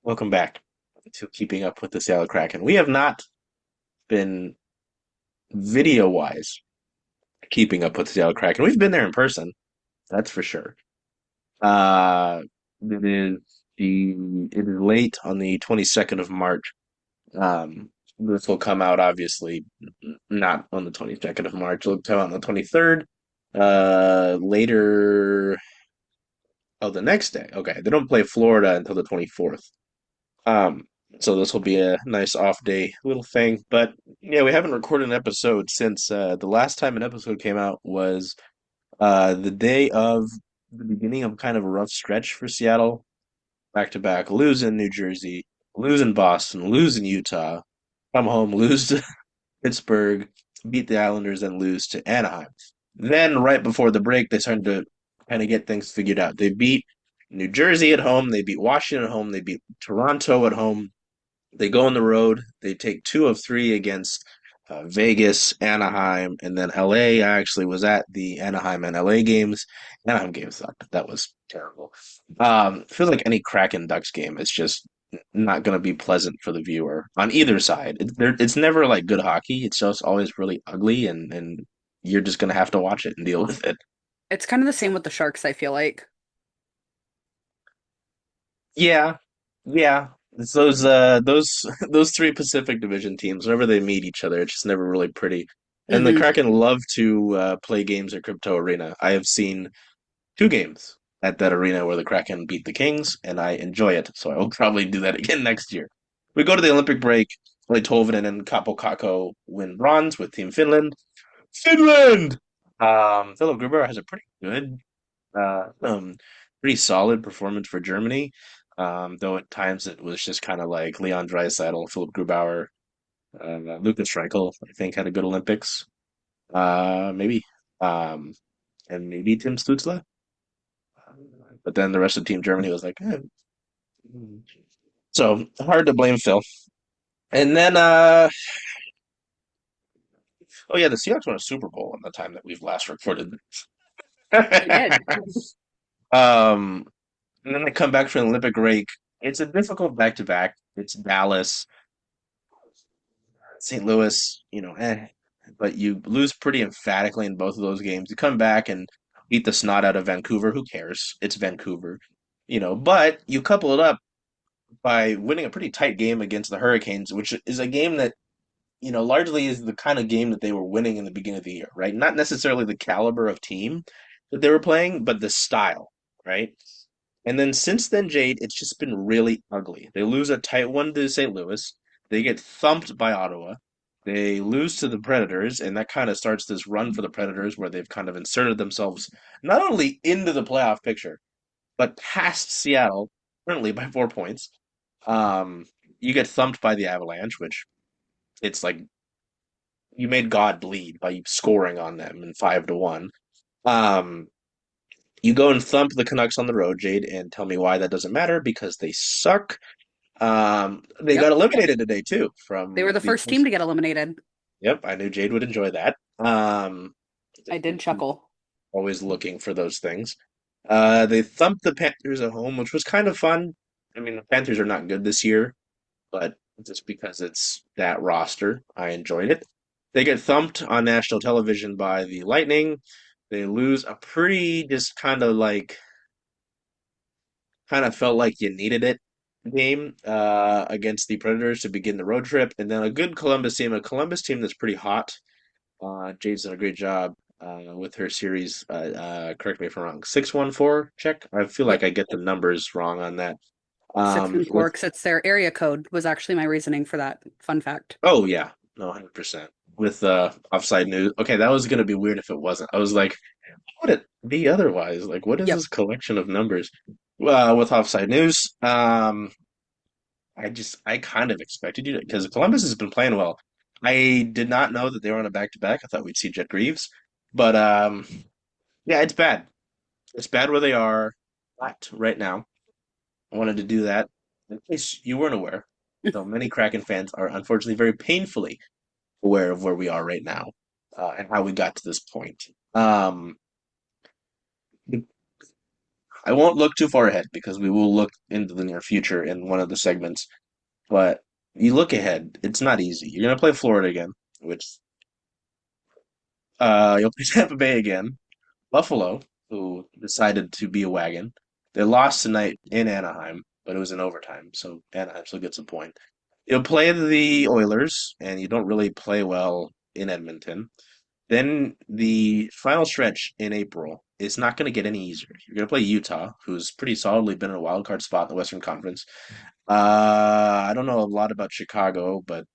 Welcome back to Keeping Up with the Seattle Kraken. We have not been video-wise keeping up with the Seattle Kraken. We've been there in person, that's for sure. Uh, it is it is late on the 22nd of March. This will come out obviously not on the 22nd of March. It'll come out on the 23rd. Later, oh, the next day. Okay, they don't play Florida until the 24th. Um, so this will be a nice off day little thing. But yeah, we haven't recorded an episode since the last time an episode came out was the day of the beginning of kind of a rough stretch for Seattle. Back to back, lose in New Jersey, lose in Boston, lose in Utah, come home, lose to Pittsburgh, beat the Islanders, and lose to Anaheim. Then right before the break, they started to kind of get things figured out. They beat New Jersey at home, they beat Washington at home, they beat Toronto at home, they go on the road. They take two of three against Vegas, Anaheim, and then LA. I actually was at the Anaheim and LA games. Anaheim game sucked. That was terrible. I feel like any Kraken Ducks game is just not going to be pleasant for the viewer on either side. It's never like good hockey. It's just always really ugly, and you're just going to have to watch it and deal with it. It's kind of the same with the Sharks, I feel like. Yeah, yeah. It's those those three Pacific Division teams. Whenever they meet each other, it's just never really pretty. And the Hmm. Kraken love to play games at Crypto Arena. I have seen two games at that arena where the Kraken beat the Kings, and I enjoy it. So I will probably do that again next year. We go to the Olympic break. Like Tolvanen and Capo Kakko win bronze with Team Finland. Finland. Philip Gruber has a uh, um, pretty solid performance for Germany. Though at times it was just kind of like Leon Draisaitl, Philip Grubauer, Lucas Reichel, I think had a good Olympics. Maybe. Um, and maybe Tim Stützle. But then the rest of Team Germany was like, eh. So hard to blame Phil. And then, oh yeah, the Seahawks won a Super Bowl in the time that we've last recorded. They did. um, and then they come back from the Olympic break. It's a difficult back to back. It's Dallas, St. Louis, but you lose pretty emphatically in both of those games. You come back and beat the snot out of Vancouver. Who cares? It's Vancouver, but you couple it up by winning a pretty tight game against the Hurricanes, which is a game that, largely is the kind of game that they were winning in the beginning of the year, right? Not necessarily the caliber of team that they were playing, but the style, right? And then since then, Jade, it's just been really ugly. They lose a tight one to St. Louis. They get thumped by Ottawa. They lose to the Predators, and that kind of starts this run for the Predators where they've kind of inserted themselves not only into the playoff picture, but past Seattle, currently by 4 points. Um, you get thumped by the Avalanche, which it's like you made God bleed by scoring on them in 5-1. Um, you go and thump the Canucks on the road, Jade, and tell me why that doesn't matter because they suck. They got Yep. eliminated today too They from were the the. first team to get eliminated. Yep, I knew Jade would enjoy that. I did chuckle. Always looking for those things. They thumped the Panthers at home, which was kind of fun. I mean, the Panthers are not good this year, but just because it's that roster, I enjoyed it. They get thumped on national television by the Lightning. They lose a pretty just kind of felt like you needed it game against the Predators to begin the road trip, and then a good a Columbus team that's pretty hot. Jade's done a great job with her series. Correct me if I'm wrong. 614 check. I feel like Yep. I get the numbers wrong on that. Six and With four, 'cause it's their area code was actually my reasoning for that. Fun fact. Oh yeah, no, 100%. With offside news. Okay, that was gonna be weird if it wasn't. I was like, how would it be otherwise? Like, what is Yep. this collection of numbers? With offside news, I kind of expected you to because Columbus has been playing well. I did not know that they were on a back to back. I thought we'd see Jet Greaves, but yeah, it's bad. It's bad where they are at right now. I wanted to do that in case you weren't aware. So many Kraken fans are unfortunately very painfully aware of where we are right now and how we got to this point. Um, I won't look too far ahead because we will look into the near future in one of the segments. But you look ahead, it's not easy. You're gonna play Florida again, which you'll play Tampa Bay again. Buffalo, who decided to be a wagon. They lost tonight in Anaheim, but it was in overtime, so Anaheim still gets a point. You'll play the Oilers, and you don't really play well in Edmonton. Then the final stretch in April is not going to get any easier. You're going to play Utah, who's pretty solidly been in a wild card spot in the Western Conference. I don't know a lot about Chicago, but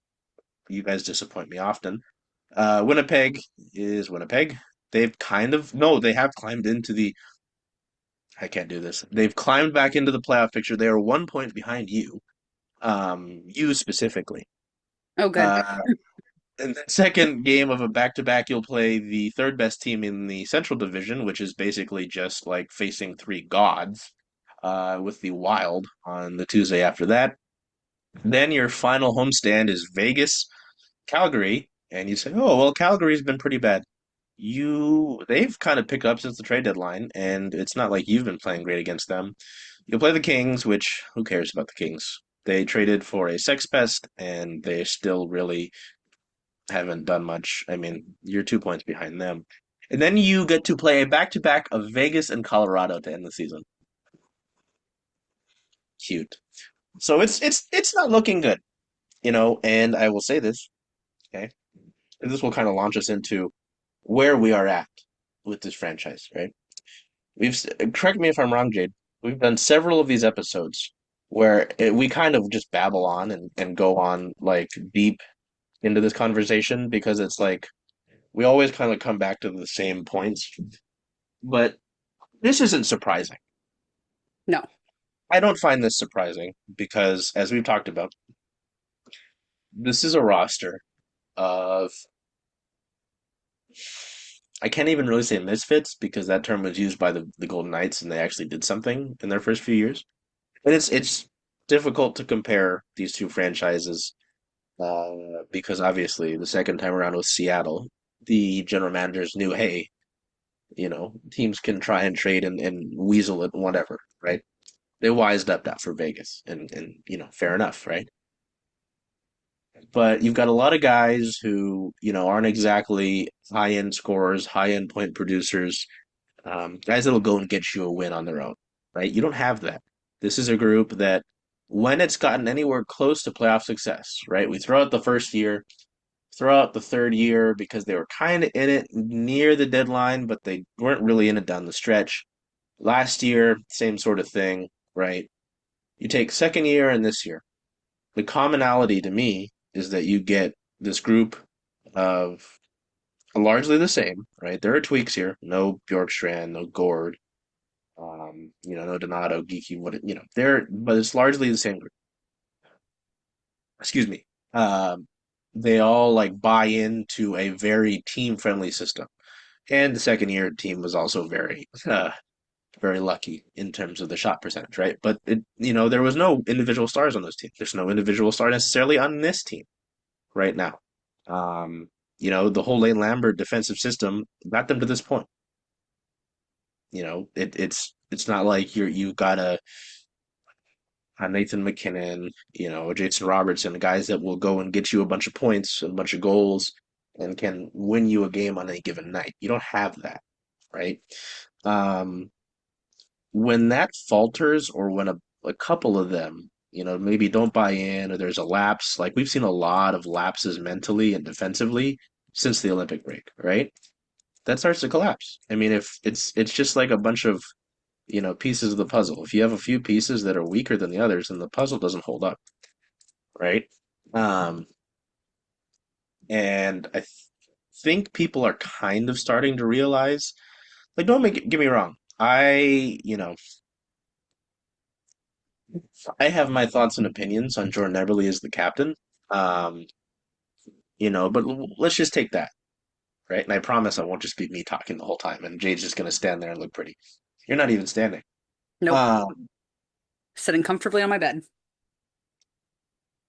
you guys disappoint me often. Winnipeg is Winnipeg. They've kind of no, they have climbed into the. I can't do this. They've climbed back into the playoff picture. They are 1 point behind you, you specifically. Oh, good. Uh, and the second game of a back-to-back, you'll play the third best team in the Central Division, which is basically just like facing three gods, with the Wild on the Tuesday after that. Then your final homestand is Vegas, Calgary, and you say, "Oh, well, Calgary's been pretty bad." They've kind of picked up since the trade deadline, and it's not like you've been playing great against them. You'll play the Kings, which who cares about the Kings? They traded for a sex pest, and they still really haven't done much. I mean, you're 2 points behind them. And then you get to play a back-to-back of Vegas and Colorado to end the season. Cute. So it's not looking good, and I will say this, okay? And this will kind of launch us into where we are at with this franchise, right? Correct me if I'm wrong, Jayd. We've done several of these episodes where we kind of just babble on and go on like deep into this conversation because it's like we always kind of come back to the same points. But this isn't surprising. No, I don't find this surprising because, as we've talked about, this is a roster of, I can't even really say misfits because that term was used by the Golden Knights and they actually did something in their first few years. But it's difficult to compare these two franchises because obviously the second time around with Seattle, the general managers knew, hey, teams can try and trade and weasel it, whatever, right? They wised up that for Vegas, and fair enough, right? But you've got a lot of guys who aren't exactly high end scorers, high end point producers, guys that'll go and get you a win on their own, right? You don't have that. This is a group that, when it's gotten anywhere close to playoff success, right? We throw out the first year, throw out the third year because they were kind of in it near the deadline, but they weren't really in it down the stretch. Last year, same sort of thing, right? You take second year and this year. The commonality to me is that you get this group of largely the same, right? There are tweaks here. No Bjorkstrand, no Gord, no Donato, Geeky, but it's largely the same group. Excuse me. They all like buy into a very team-friendly system. And the second year team was also very, very lucky in terms of the shot percentage, right? But there was no individual stars on those teams. There's no individual star necessarily on this team right now. Um, the whole Lane Lambert defensive system got them to this point. It's not like you've got a Nathan McKinnon, Jason Robertson, guys that will go and get you a bunch of points and a bunch of goals and can win you a game on any given night. You don't have that, right? Um, when that falters or when a couple of them, maybe don't buy in or there's a lapse, like we've seen a lot of lapses mentally and defensively since the Olympic break, right? That starts to collapse. I mean, if it's just like a bunch of, pieces of the puzzle. If you have a few pieces that are weaker than the others, then the puzzle doesn't hold up, right? Um, and I think people are kind of starting to realize, like, get me wrong. I have my thoughts and opinions on Jordan Eberle as the captain. Um, but let's just take that, right? And I promise I won't just be me talking the whole time and Jade's just gonna stand there and look pretty. You're not even standing. nope. Um, Sitting comfortably on my bed.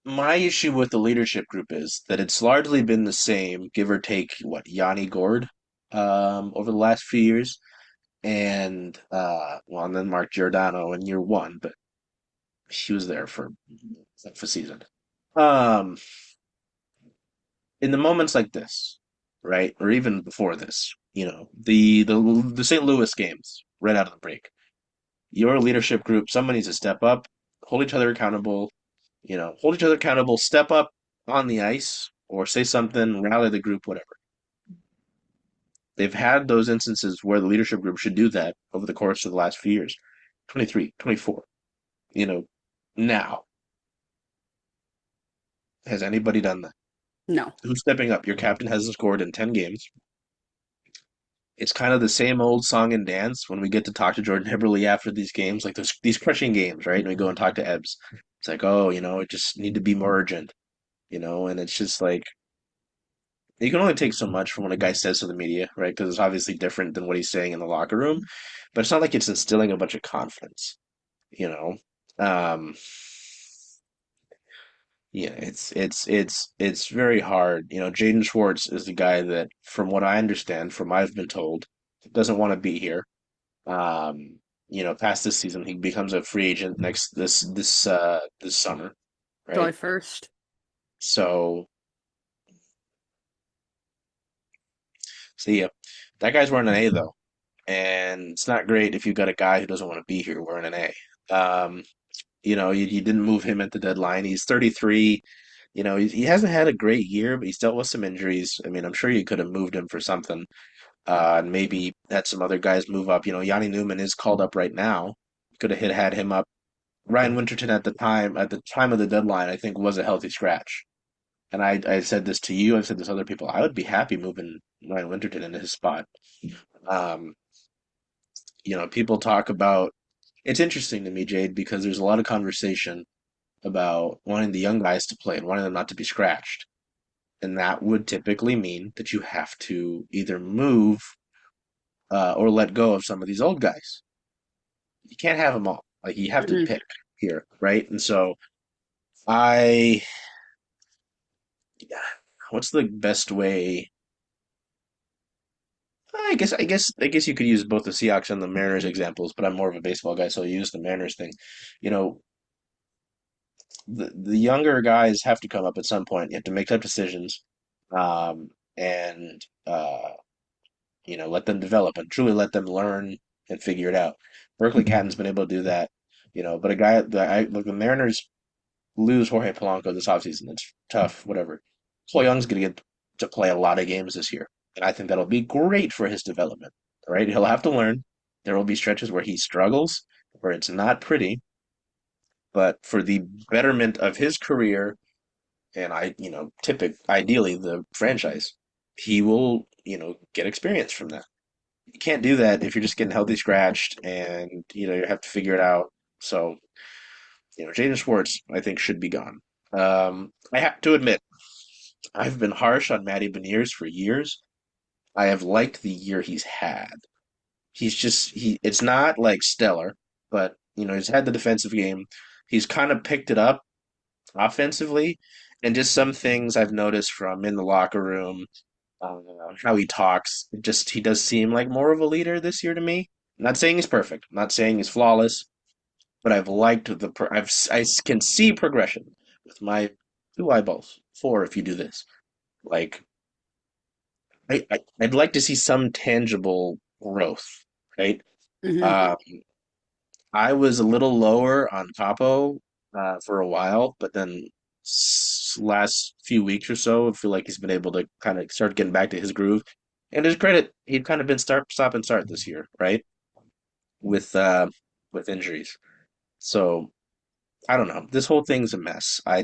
my issue with the leadership group is that it's largely been the same, give or take, what, Yanni Gord, over the last few years. and well, and then Mark Giordano in year one, but he was there for half a season. Um, in the moments like this, right, or even before this, the St. Louis games right out of the break, your leadership group, someone needs to step up, hold each other accountable, hold each other accountable, step up on the ice, or say something, rally the group, whatever. They've had those instances where the leadership group should do that over the course of the last few years. 23, 24. You know, now, has anybody done that? No. Who's stepping up? Your captain hasn't scored in 10 games. It's kind of the same old song and dance when we get to talk to Jordan Hibberly after these games, like these crushing games, right? And we go and talk to Ebbs. It's like, oh, it just need to be more urgent, and it's just like you can only take so much from what a guy says to the media, right? Because it's obviously different than what he's saying in the locker room. But it's not like it's instilling a bunch of confidence, you know. Um, yeah, it's very hard. Jaden Schwartz is the guy that, from what I understand, from what I've been told, doesn't want to be here. Past this season, he becomes a free agent this summer, July right? 1st. So see ya. That guy's wearing an A though, and it's not great if you've got a guy who doesn't want to be here wearing an A. You didn't move him at the deadline. He's 33. He hasn't had a great year, but he's dealt with some injuries. I mean, I'm sure you could have moved him for something, and maybe had some other guys move up. Yanni Newman is called up right now. Could have had him up. Ryan Winterton at the time of the deadline, I think was a healthy scratch. And I said this to you. I've said this to other people. I would be happy moving Ryan Winterton into his spot. Um, people talk about. It's interesting to me, Jade, because there's a lot of conversation about wanting the young guys to play and wanting them not to be scratched. And that would typically mean that you have to either move or let go of some of these old guys. You can't have them all. Like you have to Hmm. pick here, right? And so I, what's the best way? I guess you could use both the Seahawks and the Mariners examples, but I'm more of a baseball guy, so I use the Mariners thing. You know, the younger guys have to come up at some point. You have to make tough decisions, and let them develop and truly let them learn and figure it out. Berkeley Catton's been able to do that, but look, the Mariners lose Jorge Polanco this offseason. It's tough, whatever. Cole Young's going to get to play a lot of games this year, and I think that'll be great for his development. All right, he'll have to learn. There will be stretches where he struggles, where it's not pretty, but for the betterment of his career and ideally the franchise, he will, get experience from that. You can't do that if you're just getting healthy scratched and you have to figure it out. So, Jaden Schwartz, I think, should be gone. I have to admit, I've been harsh on Matty Beniers for years. I have liked the year he's had. It's not like stellar, but he's had the defensive game. He's kind of picked it up offensively, and just some things I've noticed from in the locker room, uh, how he talks. Just he does seem like more of a leader this year to me. I'm not saying he's perfect. I'm not saying he's flawless, but I've liked I can see progression with my two eyeballs. Four if you do this. Like I'd like to see some tangible growth, right? Hmm. Um, I was a little lower on Capo for a while, but then last few weeks or so, I feel like he's been able to kind of start getting back to his groove. And his credit, he'd kind of been stop and start this year, right? With with injuries. So I don't know. This whole thing's a mess. I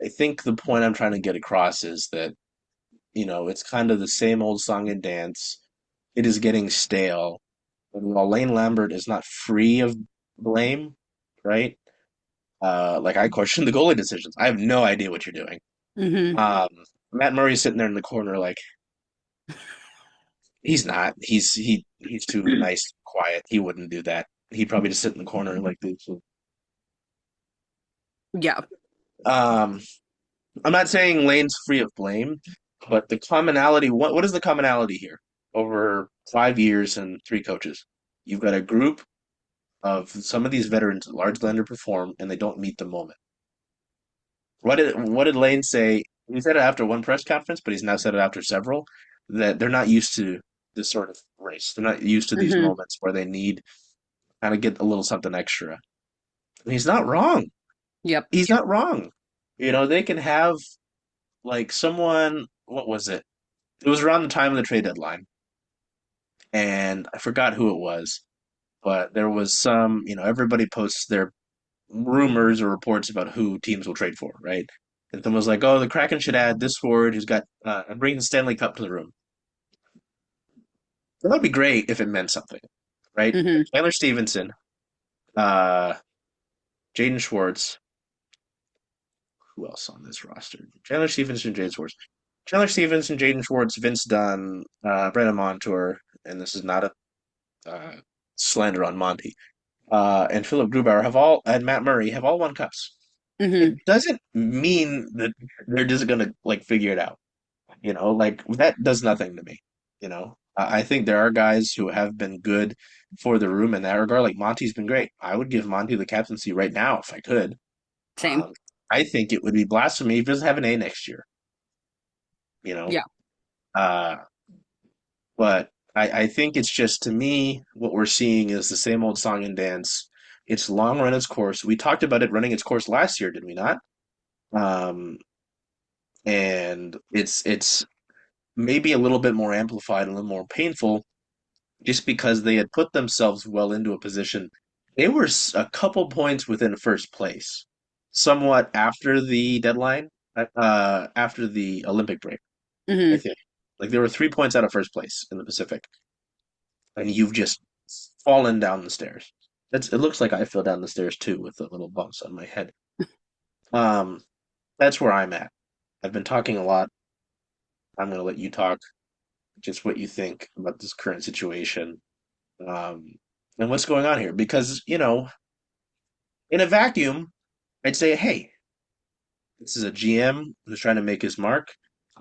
think the point I'm trying to get across is that, it's kind of the same old song and dance. It is getting stale. And while Lane Lambert is not free of blame, right? Like I question the goalie decisions. I have no idea what you're doing. Hmm. Um, Matt Murray's sitting there in the corner, like he's not. He's too nice, quiet. He wouldn't do that. He'd probably just sit in the corner like this. Yeah. Um, I'm not saying Lane's free of blame, but the commonality. What is the commonality here over 5 years and three coaches. You've got a group of some of these veterans largely underperform and they don't meet the moment. What did Lane say? He said it after one press conference, but he's now said it after several, that they're not used to this sort of race. They're not used to these Hmm. moments where they need kind of get a little something extra. And he's not wrong. Yep. He's not wrong. They can have like someone, what was it? It was around the time of the trade deadline, and I forgot who it was, but there was everybody posts their rumors or reports about who teams will trade for, right? And someone was like, "Oh, the Kraken should add this forward who's got bring the Stanley Cup to the room." That would be great if it meant something, right? Hmm. Taylor Stevenson, uh, Jaden Schwartz. Who else on this roster? Chandler Stevenson, Jaden Schwartz. Chandler Stevenson, Jaden Schwartz, Vince Dunn, Brandon Montour, and this is not a uh, slander on Monty, and Philip Grubauer and Matt Murray have all won cups. Hmm. It doesn't mean that they're just gonna like figure it out. Like that does nothing to me. I think there are guys who have been good for the room in that regard. Like Monty's been great. I would give Monty the captaincy right now if I could. Same. Um, I think it would be blasphemy if he doesn't have an A next year. You know, Yeah. uh, but I think it's just to me what we're seeing is the same old song and dance. It's long run its course. We talked about it running its course last year, did we not? Um, and it's maybe a little bit more amplified, a little more painful, just because they had put themselves well into a position. They were a couple points within first place, somewhat after the deadline, after the Olympic break, I Hmm. think. Like they were 3 points out of first place in the Pacific, and you've just fallen down the stairs. It looks like I fell down the stairs too with the little bumps on my head. Um, that's where I'm at. I've been talking a lot. I'm going to let you talk just what you think about this current situation, um, and what's going on here. Because, in a vacuum, I'd say, hey, this is a GM who's trying to make his mark.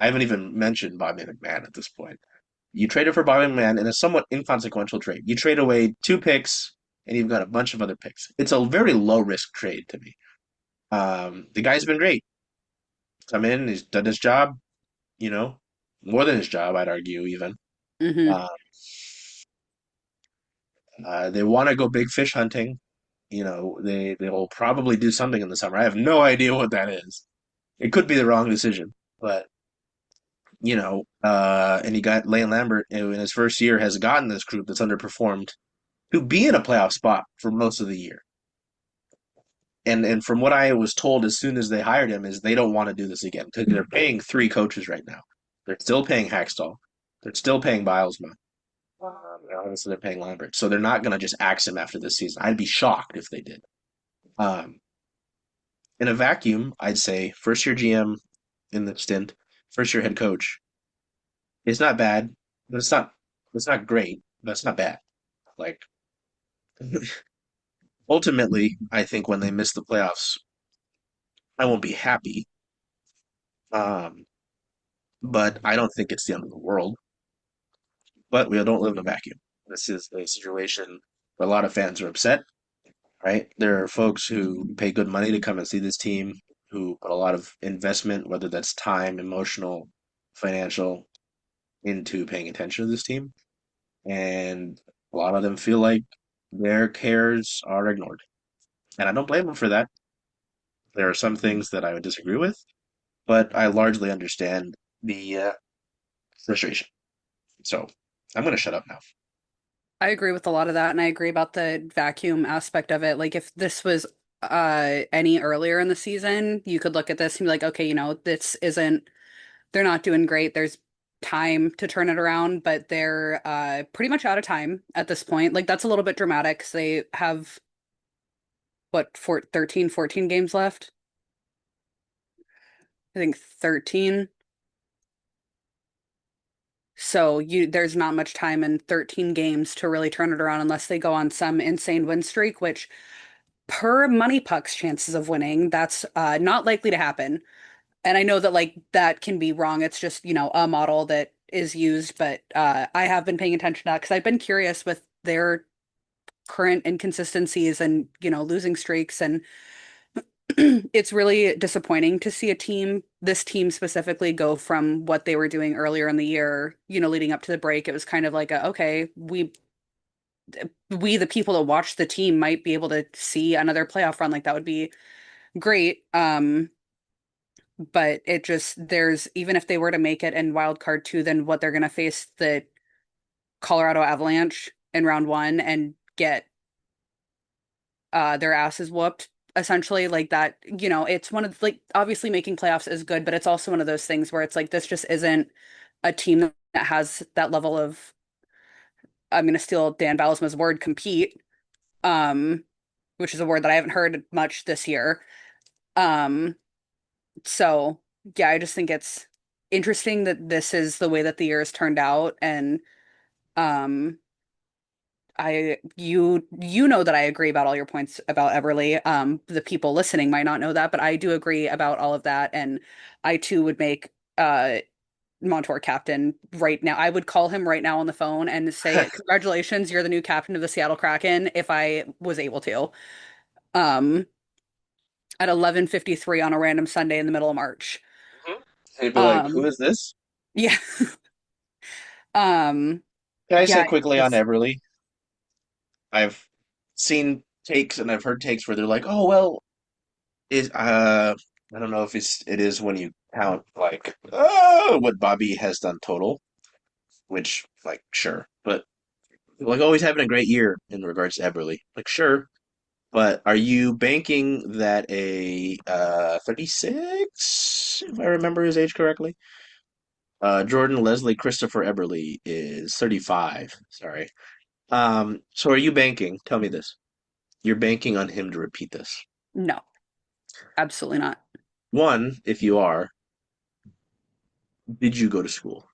I haven't even mentioned Bobby McMahon at this point. You traded for Bobby McMahon in a somewhat inconsequential trade. You trade away two picks, and you've got a bunch of other picks. It's a very low risk trade to me. The guy's been great. Come in, he's done his job, you know, more than his job, I'd argue, even. Hmm. Uh, they want to go big fish hunting. They will probably do something in the summer. I have no idea what that is. It could be the wrong decision, but and he got Lane Lambert who in his first year has gotten this group that's underperformed to be in a playoff spot for most of the year. And from what I was told as soon as they hired him is they don't want to do this again because they're paying three coaches right now. They're still paying Hackstall. They're still paying Bilesma. Obviously, they're paying Lambert. So they're not going to just axe him after this season. I'd be shocked if they did. Um, in a vacuum, I'd say first year GM in the stint, first year head coach. It's not bad, but it's not great, but it's not bad. Like ultimately, I think when they miss the playoffs, I won't be happy. Um, but I don't think it's the end of the world. But we don't live in a vacuum. This is a situation where a lot of fans are upset, right? There are folks who pay good money to come and see this team, who put a lot of investment, whether that's time, emotional, financial, into paying attention to this team. And a lot of them feel like their cares are ignored. And I don't blame them for that. There are some things that I would disagree with, but I largely understand the frustration. So I'm going to shut up now. I agree with a lot of that, and I agree about the vacuum aspect of it. Like if this was any earlier in the season, you could look at this and be like, okay, this isn't they're not doing great. There's time to turn it around, but they're pretty much out of time at this point. Like that's a little bit dramatic 'cause they have what, 13, 14 games left? I think 13. So there's not much time in 13 games to really turn it around unless they go on some insane win streak, which per Money Puck's chances of winning, that's not likely to happen. And I know that like that can be wrong. It's just, a model that is used, but I have been paying attention to that because I've been curious with their current inconsistencies and, losing streaks. And it's really disappointing to see this team specifically, go from what they were doing earlier in the year, leading up to the break. It was kind of like, okay, we, the people that watch the team, might be able to see another playoff run. Like that would be great. But it just, there's, even if they were to make it in wild card two, then what they're going to face the Colorado Avalanche in round one and get their asses whooped, essentially. Like that, it's one of, like, obviously making playoffs is good, but it's also one of those things where it's like this just isn't a team that has that level of, I'm going to steal Dan Bylsma's word, compete, um, which is a word that I haven't heard much this year. Um, so yeah, I just think it's interesting that this is the way that the year has turned out. And um you know that I agree about all your points about Everly. The people listening might not know that, but I do agree about all of that, and I too would make Montour captain right now. I would call him right now on the phone and say, "Congratulations, you're the new captain of the Seattle Kraken," if I was able to. Um, at 11:53 on a random Sunday in the middle of March. Mhm. He'd be like, "Who Um, is this?" yeah. Um, Can I yeah, say quickly on just Everly? I've seen takes and I've heard takes where they're like, "Oh well, is I don't know if it is when you count like what Bobby has done total, which like sure, but like always having a great year in regards to Everly, like sure, but are you banking that a 36, if I remember his age correctly? Jordan Leslie Christopher Eberly is 35. Sorry. So are you banking? Tell me this. You're banking on him to repeat this. no, absolutely not. One, if you are, did you go to school?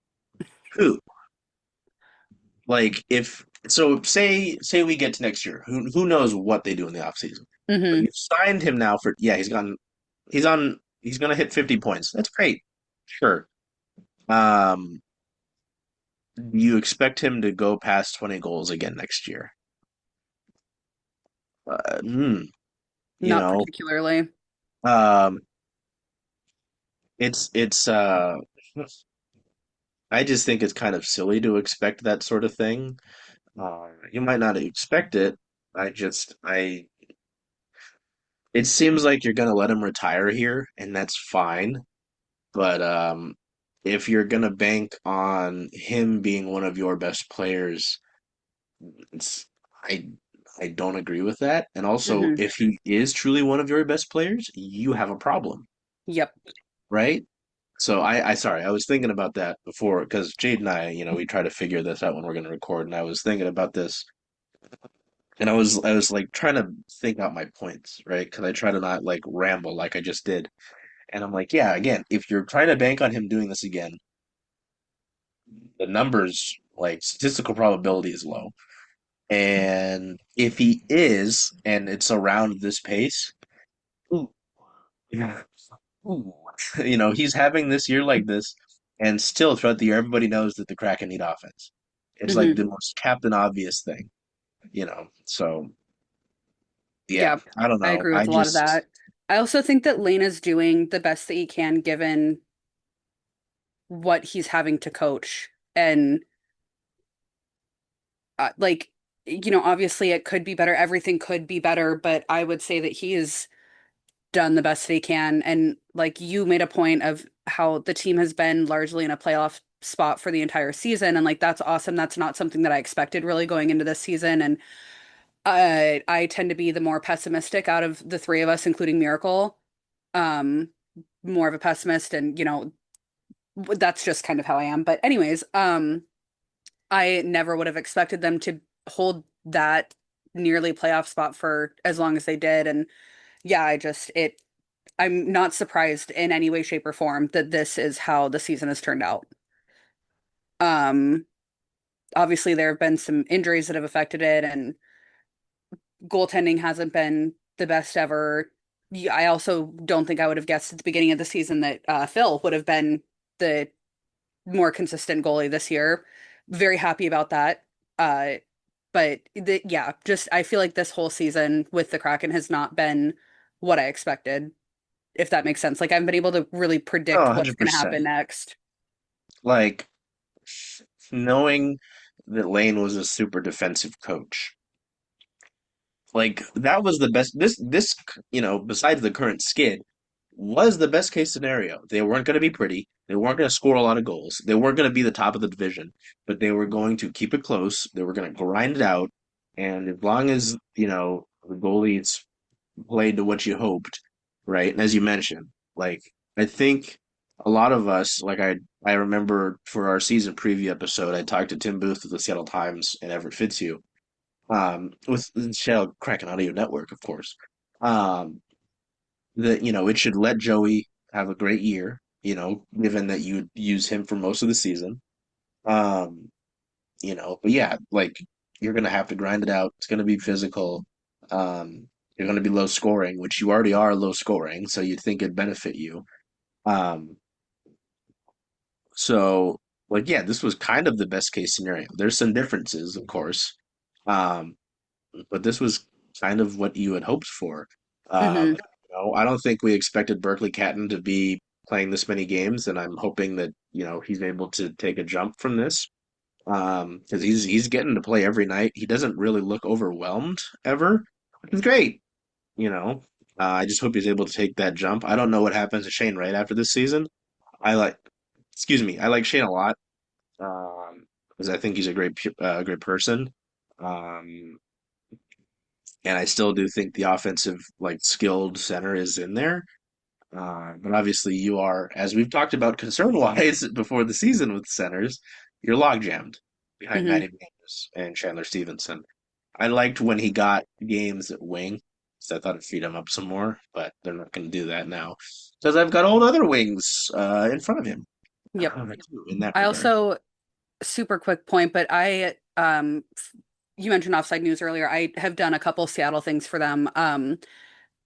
Two, like if so say we get to next year. Who knows what they do in the offseason. But Hmm. you signed him now for yeah, he's gonna hit 50 points. That's great. Sure. Um, you expect him to go past 20 goals again next year. Hmm, you Not know, particularly. um, it's I just think it's kind of silly to expect that sort of thing. You might not expect it. I it seems like you're gonna let him retire here, and that's fine. But if you're gonna bank on him being one of your best players, it's I I don't agree with that. And also, Hmm. if he is truly one of your best players, you have a problem, Yep. right? So I sorry, I was thinking about that before because Jade and I, we try to figure this out when we're going to record, and I was thinking about this, and I was like trying to think out my points, right? Because I try to not like ramble like I just did, and I'm like, yeah, again, if you're trying to bank on him doing this again, the numbers like statistical probability is low, and if he is, and it's around this pace, ooh, yeah, ooh, he's having this year like this, and still throughout the year, everybody knows that the Kraken need offense. It's like Hmm. the most captain obvious thing, So yeah, Yeah, I don't I know. agree with a lot of that. I also think that Lane is doing the best that he can given what he's having to coach. And like, obviously it could be better. Everything could be better, but I would say that he has done the best that he can. And like you made a point of how the team has been largely in a playoff spot for the entire season. And like that's awesome. That's not something that I expected really going into this season. And I tend to be the more pessimistic out of the three of us, including Miracle. Um, More of a pessimist, and that's just kind of how I am. But anyways, I never would have expected them to hold that nearly playoff spot for as long as they did. And yeah, I'm not surprised in any way, shape, or form that this is how the season has turned out. Um, Obviously there have been some injuries that have affected it, and goaltending hasn't been the best ever. Yeah, I also don't think I would have guessed at the beginning of the season that Phil would have been the more consistent goalie this year. Very happy about that. Uh, yeah, just I feel like this whole season with the Kraken has not been what I expected, if that makes sense. Like I haven't been able to really Oh, predict what's going to 100%. happen next. Like knowing that Lane was a super defensive coach. Like that was the best this besides the current skid was the best case scenario. They weren't going to be pretty. They weren't going to score a lot of goals. They weren't going to be the top of the division, but they were going to keep it close. They were going to grind it out, and as long as, the goalies played to what you hoped, right? And as you mentioned, like I think a lot of us, like I remember for our season preview episode, I talked to Tim Booth of the Seattle Times and Everett Fitzhugh, with the Seattle Kraken Audio Network, of course. Um, that it should let Joey have a great year, given that you use him for most of the season. Um, but yeah, like you're gonna have to grind it out. It's gonna be physical. You're gonna be low scoring, which you already are low scoring, so you'd think it'd benefit you. Um, so like yeah, this was kind of the best case scenario. There's some differences, of course. Um, but this was kind of what you had hoped for. Hmm. I don't think we expected Berkeley Catton to be playing this many games, and I'm hoping that he's able to take a jump from this, because he's getting to play every night. He doesn't really look overwhelmed ever, which is great. You know, I just hope he's able to take that jump. I don't know what happens to Shane Wright after this season. I like, excuse me, I like Shane a lot, because I think he's a great person. Um, and I still do think the offensive, like skilled center is in there. But obviously, you are, as we've talked about concern wise before the season with centers, you're log jammed behind Hmm. Matty Matthews and Chandler Stevenson. I liked when he got games at wing, so I thought it'd feed him up some more, but they're not going to do that now because I've got all the other wings in front of him Yep. in that I regard. also super quick point, but you mentioned Offside News earlier. I have done a couple Seattle things for them.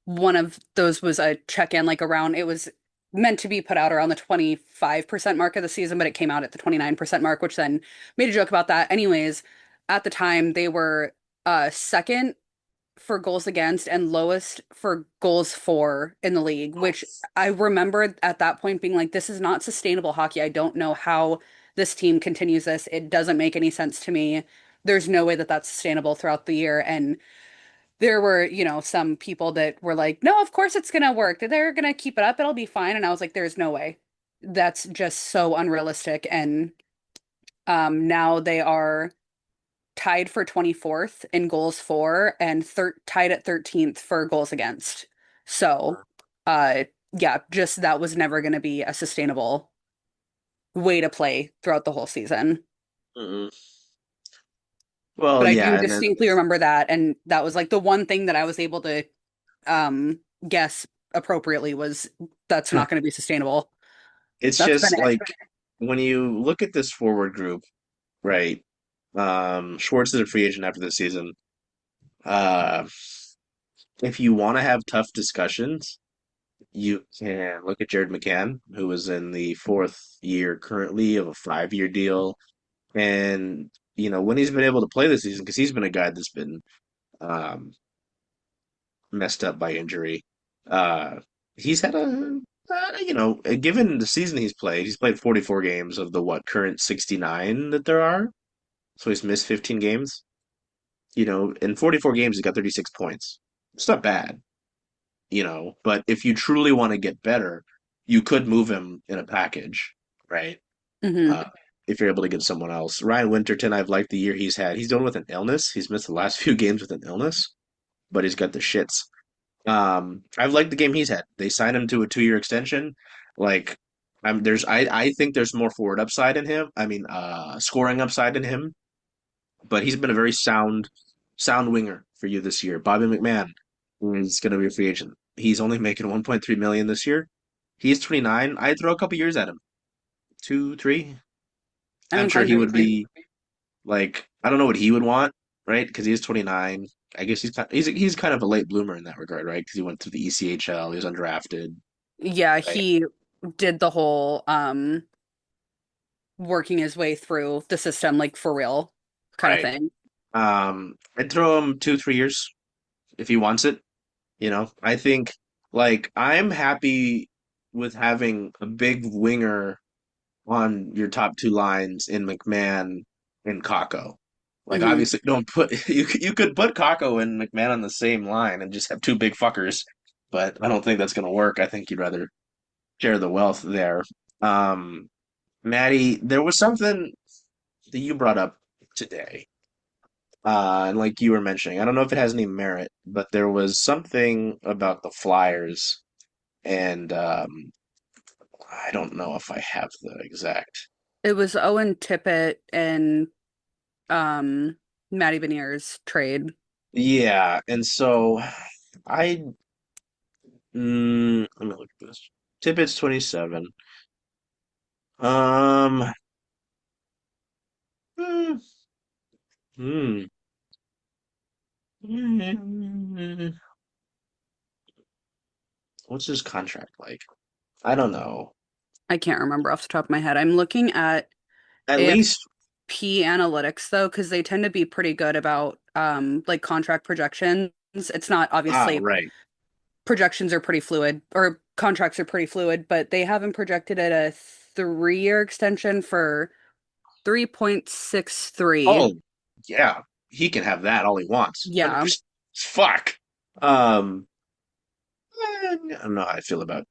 One of those was a check-in like around it was meant to be put out around the 25% mark of the season, but it came out at the 29% mark, which then made a joke about that. Anyways, at the time they were second for goals against and lowest for goals for in the league, which I remember at that point being like, this is not sustainable hockey. I don't know how this team continues this. It doesn't make any sense to me. There's no way that that's sustainable throughout the year. And there were, some people that were like, no, of course it's gonna work. They're gonna keep it up. It'll be fine. And I was like, there's no way. That's just so unrealistic. And now they are tied for 24th in goals for and tied at 13th for goals against. So, uh, yeah, just that was never going to be a sustainable way to play throughout the whole season. Mm-mm. Well, But I yeah, do and then distinctly remember that, and that was like the one thing that I was able to um guess appropriately was that's not going to be sustainable. it's That's been just it. like when you look at this forward group, right? Schwartz is a free agent after this season. Uh, if you want to have tough discussions, you can look at Jared McCann, who is in the fourth year currently of a 5-year deal. And, when he's been able to play this season, because he's been a guy that's been um, messed up by injury, he's had given the season he's played 44 games of the current 69 that there are. So he's missed 15 games. In 44 games, he's got 36 points. It's not bad. But if you truly want to get better, you could move him in a package, right? Hmm. Uh, if you're able to get someone else. Ryan Winterton, I've liked the year he's had. He's dealing with an illness. He's missed the last few games with an illness, but he's got the shits. I've liked the game he's had. They signed him to a 2-year extension. Like, I think there's more forward upside in him. I mean, scoring upside in him, but he's been a very sound winger for you this year. Bobby McMahon is going to be a free agent. He's only making 1.3 million this year. He's 29. I'd throw a couple years at him. 2, 3. I'm I'm sure inclined he to would agree. be like, I don't know what he would want, right? Because he's 29. I guess he's kind of a late bloomer in that regard, right? Because he went to the ECHL, he was undrafted, Yeah, right? he did the whole working his way through the system, like for real kind of Right. thing. I'd throw him 2, 3 years if he wants it. I think like I'm happy with having a big winger on your top two lines in McMahon and Kako. Like Hmm. obviously don't put you could put Kako and McMahon on the same line and just have two big fuckers, but I don't think that's gonna work. I think you'd rather share the wealth there. Um, Maddie, there was something that you brought up today. And like you were mentioning, I don't know if it has any merit, but there was something about the Flyers, and I don't know if I have the exact. It was Owen Tippett and um Matty Beniers trade. Yeah, and so I let me look at this. Tippett's 27. Um, hmm, hmm, what's his contract like? I don't know. I can't remember off the top of my head. I'm looking at At least, AFP analytics though, because they tend to be pretty good about like contract projections. It's not obviously right. projections are pretty fluid or contracts are pretty fluid, but they have him projected at a 3-year extension for 3.63. Oh, yeah, he can have that all he wants. Yeah, 100%. Fuck. Um, I don't know how I feel about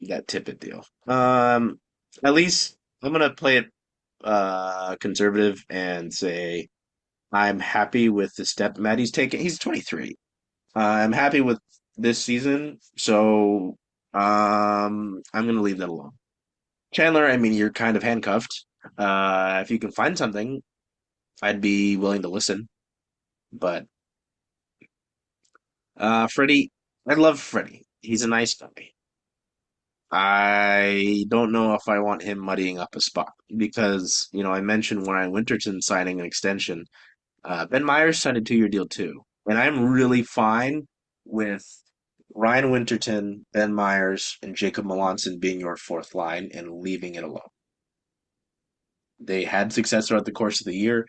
that Tippett deal. At least I'm gonna play it conservative and say I'm happy with the step Maddie's taking. He's 23. I'm happy with this season, so I'm gonna leave that alone. Chandler, I mean, you're kind of handcuffed. If you can find something, I'd be willing to listen. But Freddie, I love Freddie. He's a nice guy. I don't know if I want him muddying up a spot because, I mentioned Ryan Winterton signing an extension. Ben Myers signed a 2-year deal too. And I'm really fine with Ryan Winterton, Ben Myers, and Jacob Melanson being your fourth line and leaving it alone. They had success throughout the course of the year.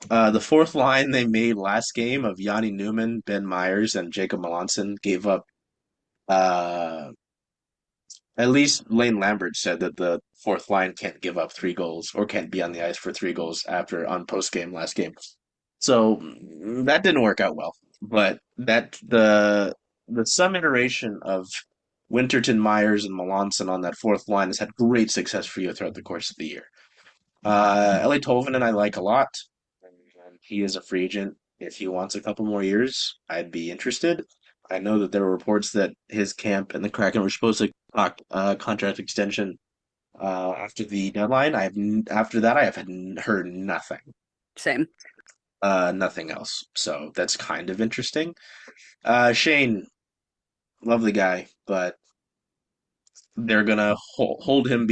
The fourth line they made last game of Yanni Newman, Ben Myers, and Jacob Melanson gave up uh, at least Lane Lambert said that the fourth line can't give up 3 goals or can't be on the ice for 3 goals after on post game last game. So that didn't work out well. But the some iteration of Winterton, Myers, and Melanson on that fourth line has had great success for you throughout the course of the year. Ellie Tolvanen I like a lot. And he is a free agent. If he wants a couple more years, I'd be interested. I know that there were reports that his camp and the Kraken were supposed to talk contract extension after the deadline. After that I have heard nothing, same. nothing else. So that's kind of interesting. Shane, lovely guy, but they're gonna hold him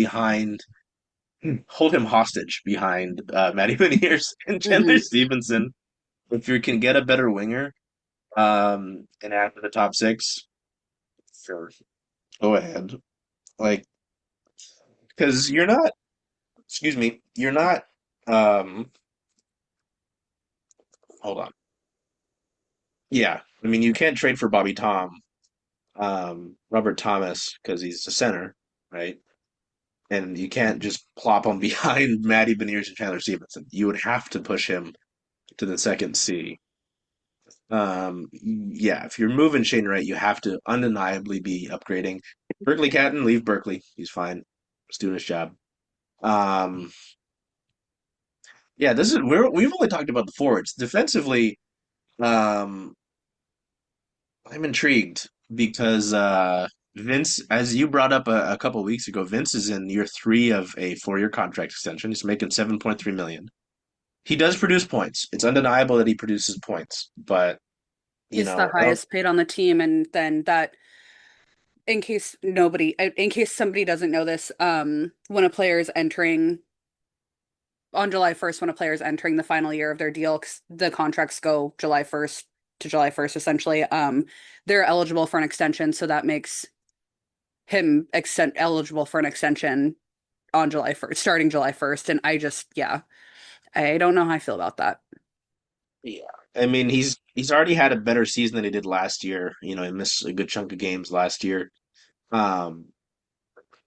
hostage behind Matty Beniers and Chandler Hmm. Stevenson. If you can get a better winger, and add to the top six, sure, go ahead. Like, because you're not, excuse me, you're not, um, hold on. Yeah, I mean, you can't trade for Bobby Tom, Robert Thomas, because he's a center, right? And you can't just plop him behind Matty Beniers and Chandler Stevenson. You would have to push him to the second C. Yeah, if you're moving Shane Wright, you have to undeniably be upgrading. Berkeley Catton, leave Berkeley. He's fine. He's doing his job. Um, yeah, we've only talked about the forwards. Defensively, um, I'm intrigued because Vince, as you brought up a couple weeks ago, Vince is in year three of a 4-year contract extension. He's making 7.3 million. He does produce points. It's undeniable that he produces points, but He's the I don't. highest paid on the team, and then that in case somebody doesn't know this, when a player is entering on July 1st, when a player is entering the final year of their deal, 'cause the contracts go July 1st to July 1st, essentially, they're eligible for an extension. So that makes him extend eligible for an extension on July 1st, starting July 1st. And I just, yeah, I don't know how I feel about that. Yeah. I mean, he's already had a better season than he did last year. He missed a good chunk of games last year. Um,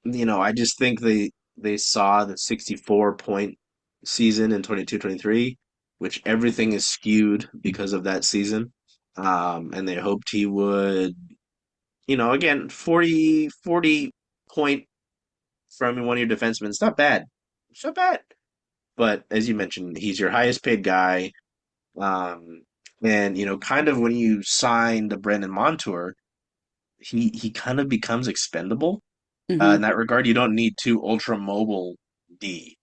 I just think they saw the 64-point season in 22-23, which everything is skewed because of that season. And they hoped he would, again, 40 point from one of your defensemen. It's not bad. It's not bad. But as you mentioned, he's your highest paid guy. Um, and kind of when you sign the Brandon Montour, he kind of becomes expendable. In Hmm. that regard, you don't need two ultra mobile D.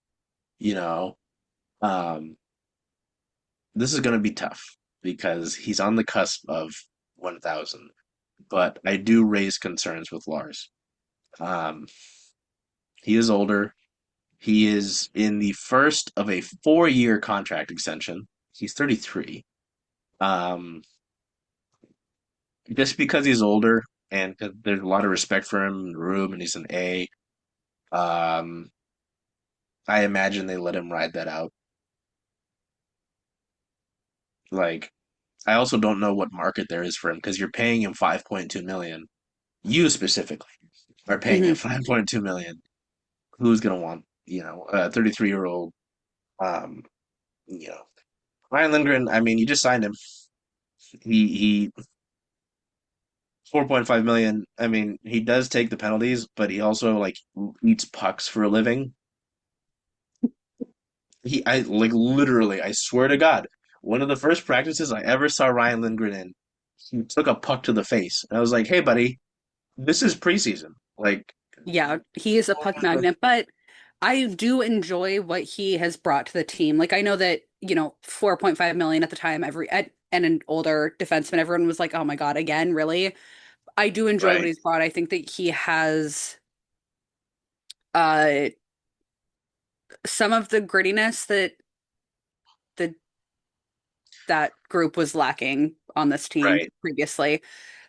You know, um, this is going to be tough because he's on the cusp of 1,000. But I do raise concerns with Lars. Um, he is older. He is in the first of a 4-year contract extension. He's 33. Um, just because he's older and 'cause there's a lot of respect for him in the room and he's an A, um, I imagine they let him ride that out. Like, I also don't know what market there is for him because you're paying him 5.2 million. You specifically are paying him Hmm. 5.2 million. Who's gonna want, a 33-year-old, um, you know, Ryan Lindgren, I mean, you just signed him. He 4.5 million. I mean, he does take the penalties, but he also like eats pucks for a living. I like literally, I swear to God, one of the first practices I ever saw Ryan Lindgren in, he took a puck to the face. And I was like, "Hey, buddy, this is preseason. Like, Yeah, he is a puck magnet, but I do enjoy what he has brought to the team. Like I know that, 4.5 million at the time and an older defenseman, everyone was like, "Oh my God, again, really?" I do enjoy what right, he's brought. I think that he has uh some of the grittiness the that group was lacking on this team right, previously.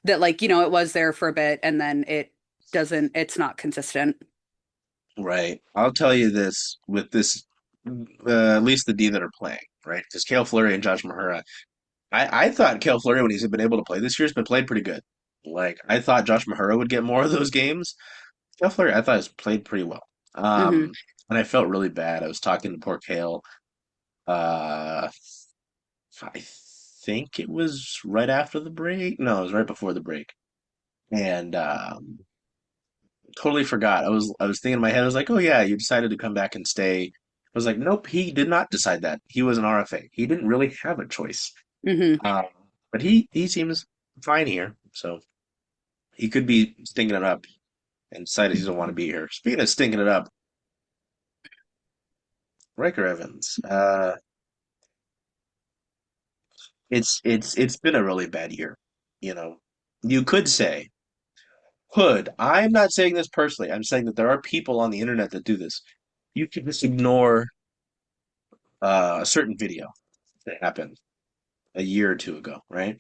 That like, it was there for a bit and then it's not consistent. right." I'll tell you this with this, at least the D that are playing, right? Because Cale Fleury and Josh Mahura, I thought Cale Fleury, when he's been able to play this year, has been played pretty good. Like, I thought Josh Mahura would get more of those games. Cale Fleury, I thought has played pretty well. Hmm. And I felt really bad. I was talking to poor Cale. Uh, I think it was right after the break. No, it was right before the break, and totally forgot. I was thinking in my head. I was like, "Oh yeah, you decided to come back and stay." I was like, "Nope, he did not decide that. He was an RFA. He didn't really have a choice." Hmm. Um, but he seems fine here, so he could be stinking it up and decided he doesn't want to be here. Speaking of stinking it up, Riker Evans. It's been a really bad year. You know, you could say I'm not saying this personally. I'm saying that there are people on the internet that do this. You could just ignore a certain video that happened a year or two ago, right?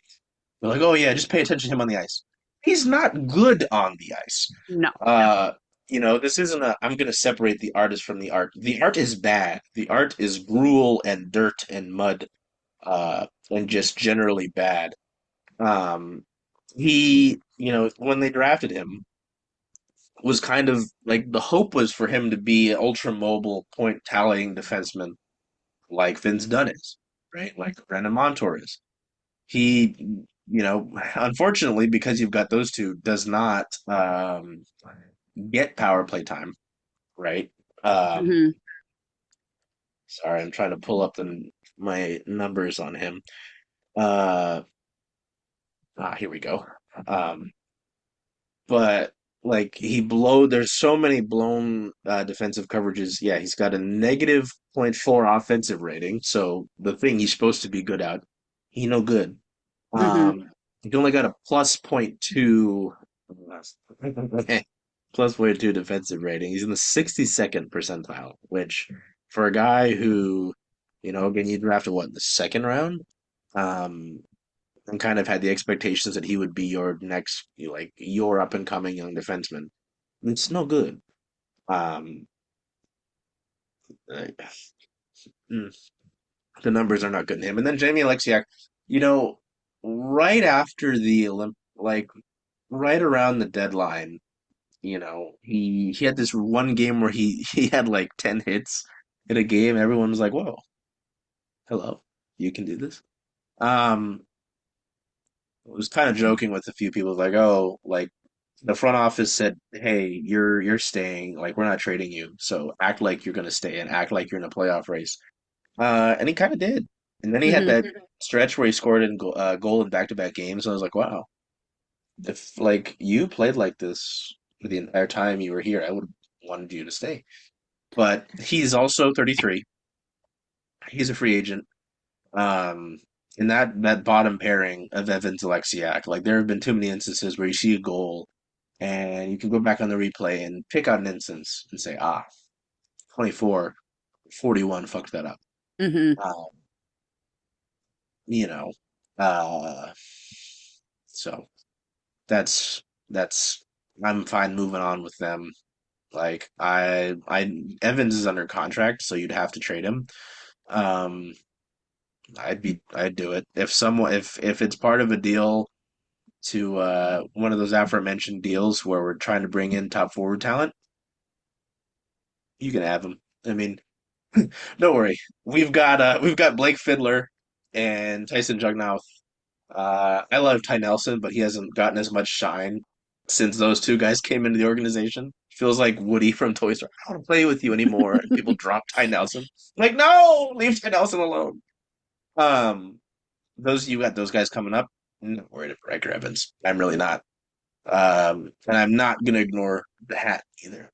They're like, oh yeah, just pay attention to him on the ice. He's not good on the ice. No. Uh, this isn't I'm gonna separate the artist from the art. The art is bad. The art is gruel and dirt and mud, and just generally bad. Um, when they drafted him, was kind of like the hope was for him to be an ultra mobile point tallying defenseman like Vince Dunn is, right? Like Brandon Montour is. He, unfortunately, because you've got those two, does not get power play time, right? Um, Hmm. sorry, I'm trying to pull up my numbers on him. Uh, here we go. Um, but like there's so many blown defensive coverages. Yeah, he's got a negative zero point 0.4 offensive rating, so the thing he's supposed to be good at, he no good. Hmm. He only got a plus zero point 0.2 plus zero point 0.2 defensive rating. He's in the 62nd percentile, which for a guy who, again, you drafted what, the second round? Um, and kind of had the expectations that he would be your next, like your up and coming young defenseman. It's no good. Um, uh, mm, the numbers are not good in him. And then Jamie Alexiak, you know, right after the like right around the deadline, he had this one game where he had like 10 hits in a game. Everyone was like, "Whoa, hello, you can do this." Um, I was kind of joking with a few people, like, "Oh, like the front office said, hey, you're staying. Like, we're not trading you, so act like you're gonna stay and act like you're in a playoff race." And he kind of did. And then he had Hmm. that stretch where he scored in goal in back-to-back games, and I was like, "Wow, if like you played like this for the entire time you were here, I would have wanted you to stay." But he's also 33. He's a free agent. Um, in that bottom pairing of Evans Alexiak, like there have been too many instances where you see a goal and you can go back on the replay and pick out an instance and say, 24, 41 fucked that up. Hmm. Um, you know, uh, so that's that's I'm fine moving on with them. Like Evans is under contract, so you'd have to trade him. Um, I'd do it if it's part of a deal to one of those aforementioned deals where we're trying to bring in top forward talent. You can have him. I mean, don't worry. We've got Blake Fiddler and Tyson Jugnow. I love Ty Nelson, but he hasn't gotten as much shine since those two guys came into the organization. Feels like Woody from Toy Story. I don't want to play with you anymore, and people drop Ty Nelson. Like, no, leave Ty Nelson alone. Um, those you got those guys coming up. I'm not worried about Riker Evans. I'm really not. And I'm not gonna ignore the hat either.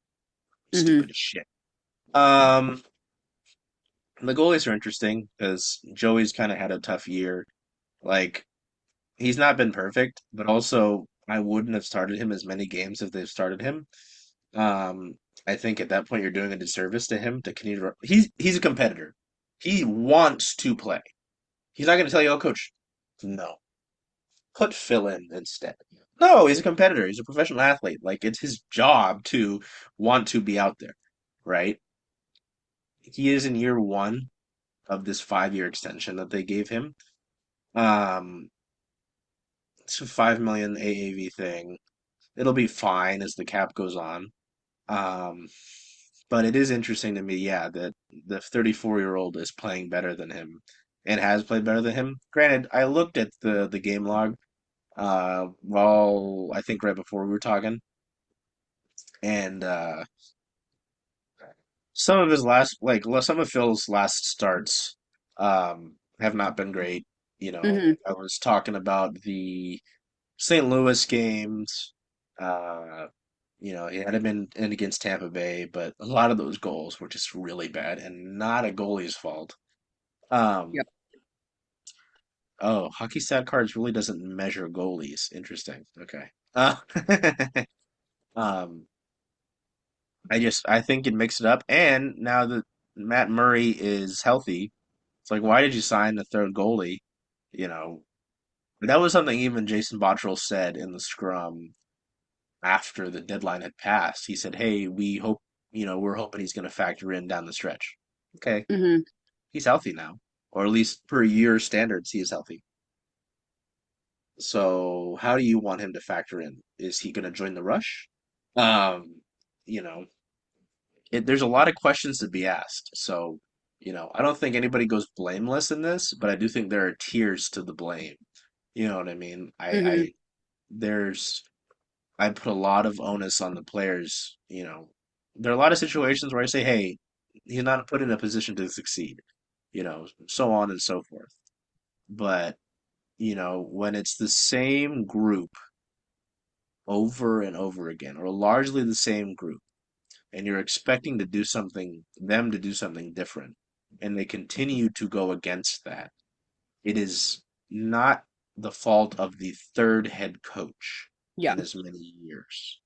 Hmm. Stupid as shit. Um, the goalies are interesting because Joey's kind of had a tough year. Like he's not been perfect, but also I wouldn't have started him as many games if they've started him. Um, I think at that point you're doing a disservice to him to continue to. He's a competitor. He wants to play. He's not going to tell you, "Oh, coach, no, put Phil in instead." No, he's a competitor. He's a professional athlete. Like it's his job to want to be out there, right? He is in year one of this 5-year extension that they gave him. Um, it's a 5 million AAV thing. It'll be fine as the cap goes on. Um, but it is interesting to me, yeah, that the 34-year-old is playing better than him and has played better than him. Granted, I looked at the game log, well, I think right before we were talking, and some of Phil's last starts, have not been great. Hmm. I was talking about the St. Louis games. Uh, he had him in against Tampa Bay, but a lot of those goals were just really bad and not a goalie's fault. Um, Yep. oh, hockey stat cards really doesn't measure goalies. Interesting. Okay. Um, I think it mixed it up, and now that Matt Murray is healthy, it's like, why did you sign the third goalie? You know, that was something even Jason Botterill said in the scrum after the deadline had passed. He said, "Hey, we hope, we're hoping he's going to factor in down the stretch." Okay, Hmm. he's healthy now, or at least per year standards, he is healthy. So, how do you want him to factor in? Is he going to join the rush? Um, you know, there's a lot of questions to be asked. So, I don't think anybody goes blameless in this, but I do think there are tiers to the blame. You know what I mean? Hmm. There's I put a lot of onus on the players. There are a lot of situations where I say, hey, he's not put in a position to succeed, so on and so forth. But, when it's the same group over and over again, or largely the same group, and you're expecting them to do something different, and they continue to go against that, it is not the fault of the third head coach Yeah. in as many years.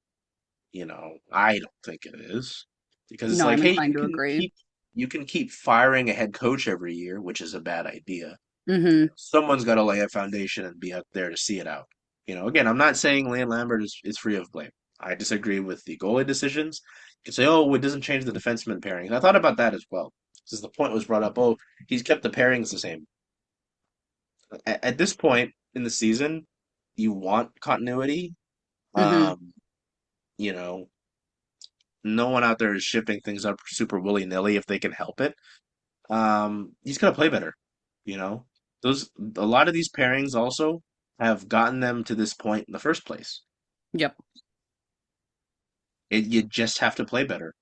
I don't think it is because it's No, like, I'm hey, inclined to agree. you can keep firing a head coach every year, which is a bad idea. Hmm. Someone's got to lay a foundation and be up there to see it out. Again, I'm not saying Leon Lambert is free of blame. I disagree with the goalie decisions. You can say, oh, it doesn't change the defenseman pairings. I thought about that as well. Since the point was brought up, oh, he's kept the pairings the same. At this point in the season, you want continuity. Hmm. Um, you know, no one out there is shifting things up super willy-nilly if they can help it. He's gonna play better. You know, those a lot of these pairings also have gotten them to this point in the first place. Yep. You just have to play better.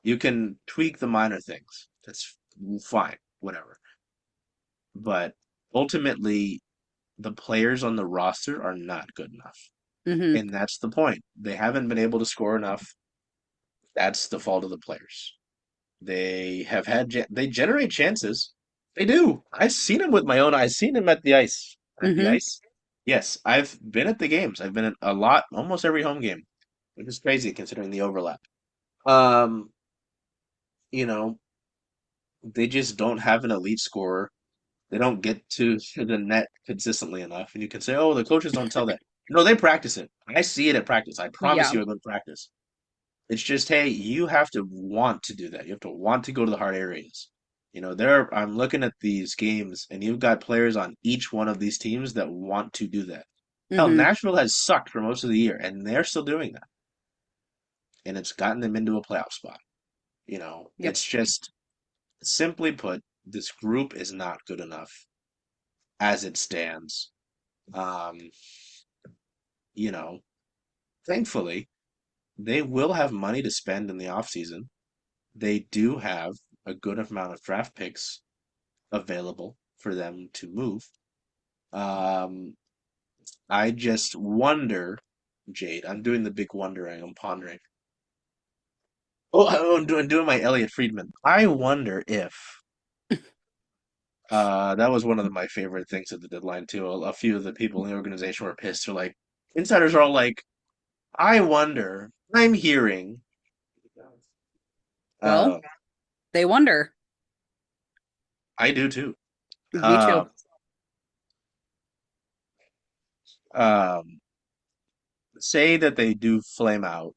You can tweak the minor things. That's fine, whatever. But ultimately, the players on the roster are not good enough. Hmm. And that's the point. They haven't been able to score enough. That's the fault of the players. They generate chances. They do. I've seen them with my own eyes. Seen them at the ice. At the Hmm. ice? Yes, I've been at the games. I've been at a lot, almost every home game, which is crazy considering the overlap. Um, you know, they just don't have an elite scorer. They don't get to the net consistently enough. And you can say, oh, the coaches don't tell that. No, they practice it. I see it at practice. I promise Yeah. you, I would practice. It's just, hey, you have to want to do that. You have to want to go to the hard areas. I'm looking at these games, and you've got players on each one of these teams that want to do that. Hell, Hmm. Nashville has sucked for most of the year, and they're still doing that. And it's gotten them into a playoff spot. Yep. It's just, simply put, this group is not good enough as it stands. Um, you know, Thankfully, they will have money to spend in the offseason. They do have a good amount of draft picks available for them to move. Um, I just wonder, Jade, I'm doing the big wondering, I'm pondering. Oh, I'm doing my Elliot Friedman. I wonder if that was one of my favorite things at the deadline too. A few of the people in the organization were pissed. They're like, insiders are all like, I wonder. I'm hearing. Well, Uh, they wonder. I do too. Me Uh, too. um, Say that they do flame out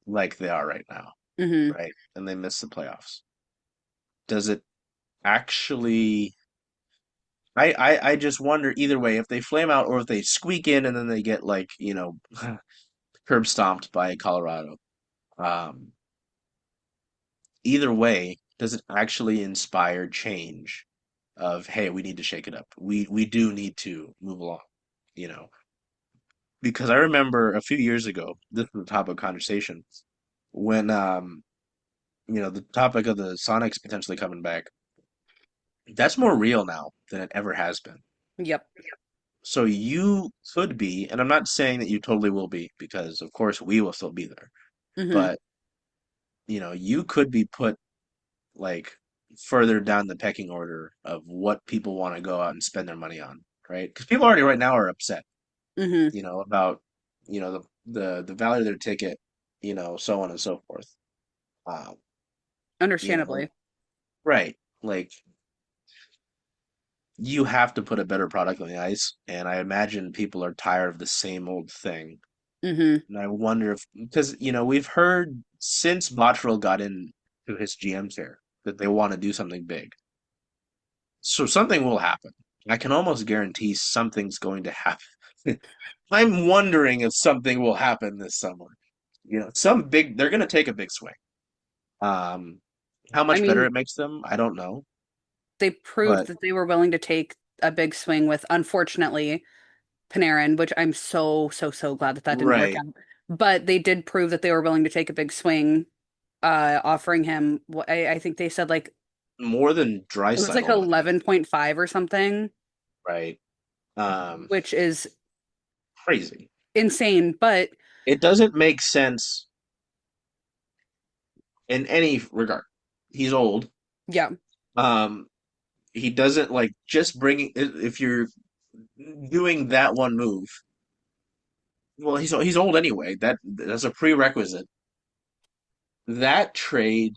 like they are right now, Hmm. right? And they miss the playoffs. Does it actually? I just wonder either way if they flame out or if they squeak in and then they get like curb stomped by Colorado. Um, Either way, does it actually inspire change? Of hey, we need to shake it up. We do need to move along. You know, because I remember a few years ago, this was the topic of conversation when the topic of the Sonics potentially coming back. That's more real now than it ever has been. Yep. So you could be, and I'm not saying that you totally will be, because of course we will still be there, Hmm. but you could be put like further down the pecking order of what people want to go out and spend their money on, right? Because people already right now are upset, Hmm. about the value of their ticket, so on and so forth. Um, you know, Understandably. right? Like you have to put a better product on the ice, and I imagine people are tired of the same old thing. Hmm. And I wonder if, because we've heard since Botterill got into his GM chair that they want to do something big. So something will happen. I can almost guarantee something's going to happen. I'm wondering if something will happen this summer. They're going to take a big swing. Um, how I much better mean, it makes them, I don't know. they proved But that they were willing to take a big swing with, unfortunately, Panarin, which I'm so, so, so glad that that didn't work right, out. But they did prove that they were willing to take a big swing, offering him, I think they said like, more than it was like Drysaitel might have, 11.5 or something, right? Um, which is Crazy. insane. But It doesn't make sense in any regard. He's old. yeah. Um, he doesn't like just bringing. If you're doing that one move, well, he's old anyway. That's a prerequisite. That trade,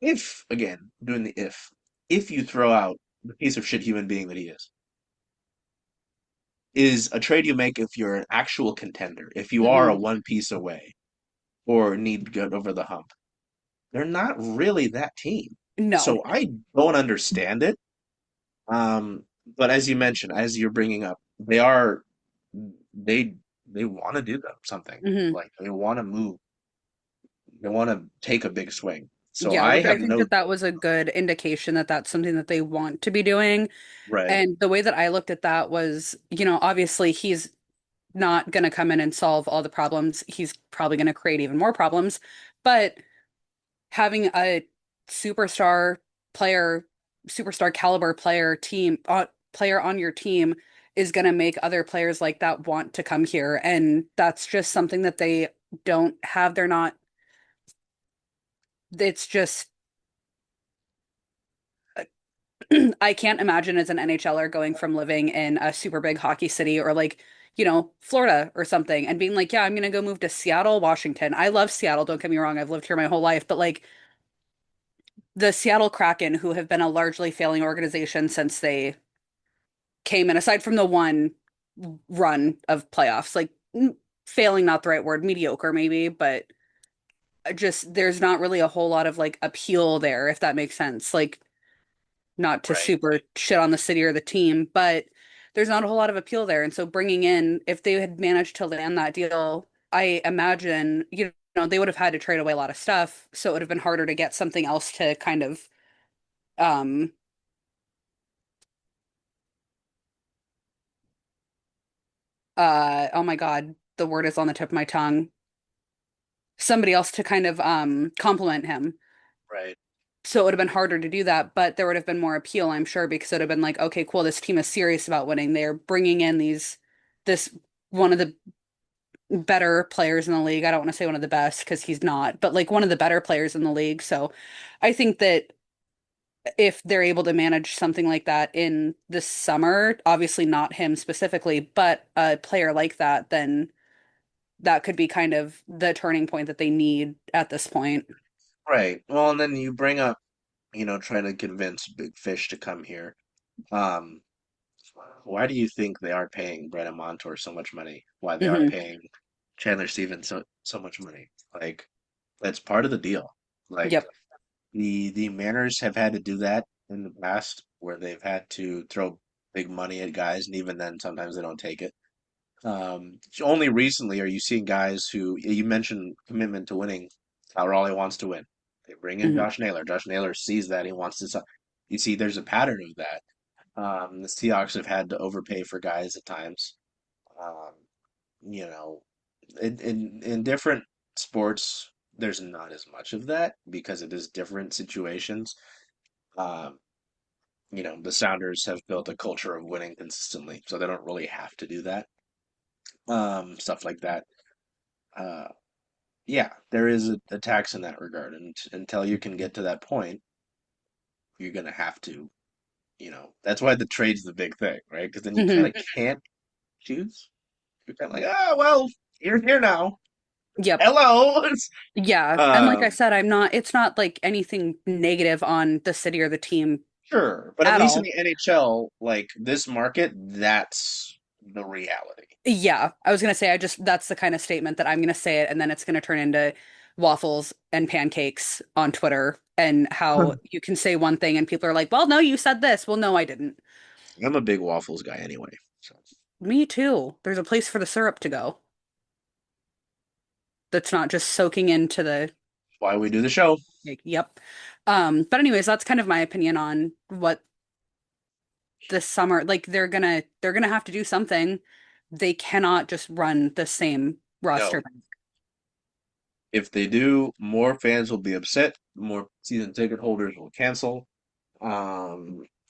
if again doing the if you throw out the piece of shit human being that he is, is a trade you make if you're an actual contender, if you are a Hmm. one piece away or need to get over the hump. They're not really that team. No. So I don't understand it. Um, but as you mentioned, as you're bringing up, they they want to do something. Hmm. Like they want to move. They want to take a big swing. So Yeah, I which I have think no that that was a good indication that that's something that they want to be doing. right, And the way that I looked at that was, obviously he's not going to come in and solve all the problems. He's probably going to create even more problems. But having a superstar player, superstar caliber player on your team is going to make other players like that want to come here. And that's just something that they don't have. They're not, it's just, I can't imagine as an NHLer going from living in a super big hockey city or like, Florida or something and being like, yeah, I'm gonna go move to Seattle, Washington. I love Seattle, don't get me wrong. I've lived here my whole life, but like the Seattle Kraken, who have been a largely failing organization since they came in, aside from the one run of playoffs, like failing, not the right word, mediocre maybe, but just there's not really a whole lot of like appeal there, if that makes sense. Like not to right, super shit on the city or the team, but there's not a whole lot of appeal there. And so bringing in, if they had managed to land that deal, I imagine, they would have had to trade away a lot of stuff. So it would have been harder to get something else to kind of, um, oh my God, the word is on the tip of my tongue. Somebody else to kind of, compliment him. right, So it would have been harder to do that, but there would have been more appeal, I'm sure, because it would have been like, okay, cool, this team is serious about winning. They're bringing in this one of the better players in the league. I don't want to say one of the best because he's not, but like one of the better players in the league. So I think that if they're able to manage something like that in the summer, obviously not him specifically, but a player like that, then that could be kind of the turning point that they need at this point. right. Well, and then you bring up, trying to convince big fish to come here. Um, why do you think they are paying Brett Montour so much money? Why they are Hmm. paying Chandler Stevens so much money? Like that's part of the deal. Like Yep. the Mariners have had to do that in the past, where they've had to throw big money at guys, and even then, sometimes they don't take it. Only recently are you seeing guys who you mentioned commitment to winning. Cal Raleigh wants to win. They bring in Hmm. Josh Naylor. Josh Naylor sees that he wants to. You see, there's a pattern of that. The Seahawks have had to overpay for guys at times. Um, you know, in different sports, there's not as much of that because it is different situations. Um, the Sounders have built a culture of winning consistently, so they don't really have to do that. Stuff like that. Uh, yeah, there is a tax in that regard, and until you can get to that point, you're gonna have to. That's why the trade's the big thing, right? Because then you kind Hmm. of can't choose. You're kind of like, ah, well, you're here now. Yep. Hello. Yeah. And like I Um, said, it's not like anything negative on the city or the team sure, but at at least in all. the NHL, like this market, that's the reality. Yeah, I was gonna say that's the kind of statement that I'm gonna say it, and then it's gonna turn into waffles and pancakes on Twitter and how you can say one thing and people are like, "Well, no, you said this." Well, no, I didn't. I'm a big waffles guy anyway, so that's Me too. There's a place for the syrup to go that's not just soaking into the why we do the show. cake. Yep. But anyways, that's kind of my opinion on what this summer, like they're gonna have to do something. They cannot just run the same roster. No, if they do, more fans will be upset, more season ticket holders will cancel.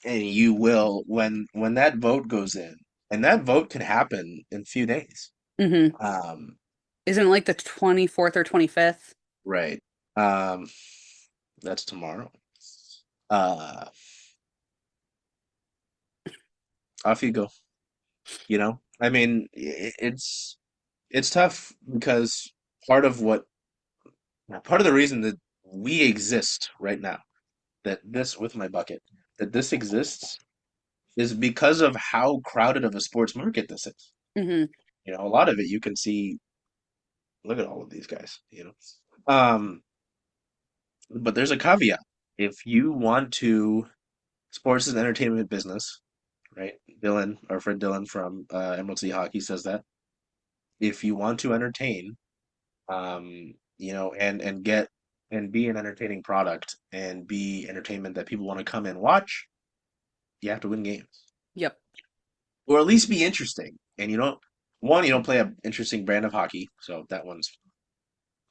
And you will when that vote goes in, and that vote can happen in a few days. Hmm. Um, Isn't it like the 24th or 25th? right. Um, that's tomorrow. Uh, off you go. I mean, it's tough because part of what part of the reason that we exist right now, that this with my bucket, that this exists is because of how crowded of a sports market this is. Hmm. A lot of it you can see, look at all of these guys. Um, but there's a caveat. If you want to, sports is an entertainment business, right? Dylan, our friend Dylan from Emerald City Hockey says that if you want to entertain, and get and be an entertaining product and be entertainment that people want to come and watch, you have to win games. Yep. Or at least be interesting. And you don't play an interesting brand of hockey, so that one's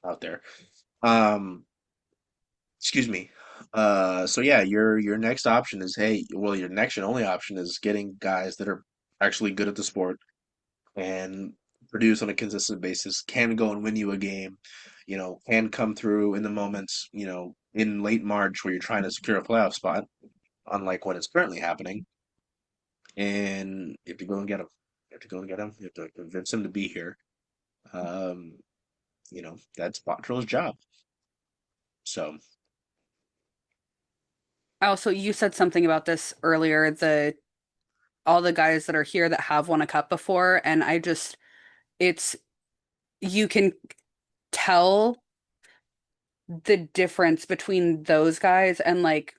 out there. Um, excuse me. So yeah, your next option is, hey, well, your next and only option is getting guys that are actually good at the sport and produce on a consistent basis, can go and win you a game, can come through in the moments, in late March where you're trying to secure a playoff spot, unlike what is currently happening. And you have to go and get them. You have to go and get them. You have to convince them to be here. Um, that's Bottrill's job. So, I also, you said something about this earlier, the all the guys that are here that have won a cup before, and it's you can tell the difference between those guys and like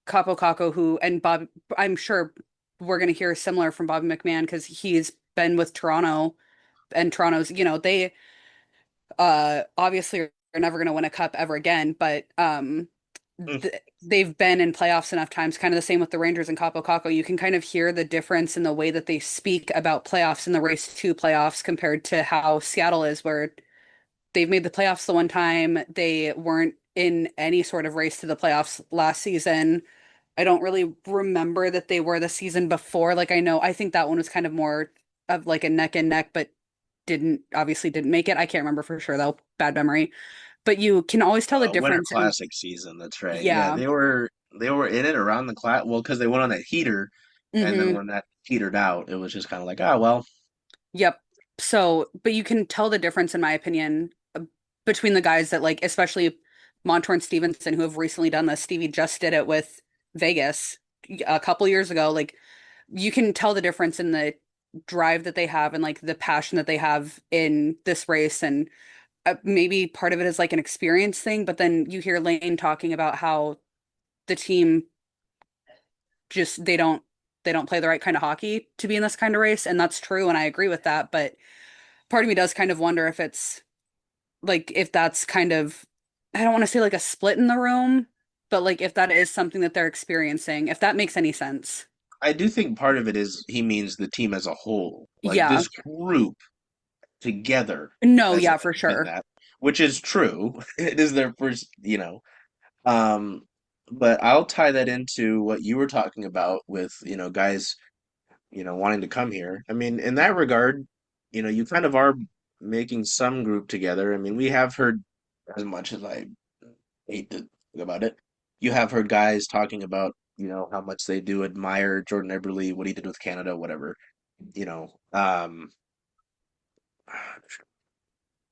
Capo Caco, who and Bob. I'm sure we're going to hear similar from Bobby McMahon because he's been with Toronto, and Toronto's, they obviously are never going to win a cup ever again, but mm, they've been in playoffs enough times, kind of the same with the Rangers and Capo Caco. You can kind of hear the difference in the way that they speak about playoffs and the race to playoffs compared to how Seattle is, where they've made the playoffs the one time. They weren't in any sort of race to the playoffs last season. I don't really remember that they were the season before. Like I think that one was kind of more of like a neck and neck, but didn't make it. I can't remember for sure though. Bad memory. But you can always tell the Winter difference in, Classic season. That's right. Yeah, yeah. they were in it around the class. Well, because they went on that heater, and then Hmm. when that petered out, it was just kind of like, oh well. Yep. So, but you can tell the difference, in my opinion, between the guys that like, especially Montour and Stevenson, who have recently done this. Stevie just did it with Vegas a couple years ago. Like, you can tell the difference in the drive that they have and like the passion that they have in this race. And maybe part of it is like an experience thing, but then you hear Lane talking about how the team just they don't play the right kind of hockey to be in this kind of race, and that's true, and I agree with that. But part of me does kind of wonder if it's like if that's kind of I don't want to say like a split in the room, but like if that is something that they're experiencing, if that makes any sense. I do think part of it is he means the team as a whole. Like Yeah. this group together No, has yeah, for been sure. that, which is true. It is their first. Um, but I'll tie that into what you were talking about with, guys, wanting to come here. I mean, in that regard, you kind of are making some group together. I mean, we have heard, as much as I hate to think about it, you have heard guys talking about, how much they do admire Jordan Eberle, what he did with Canada, whatever. You know, um,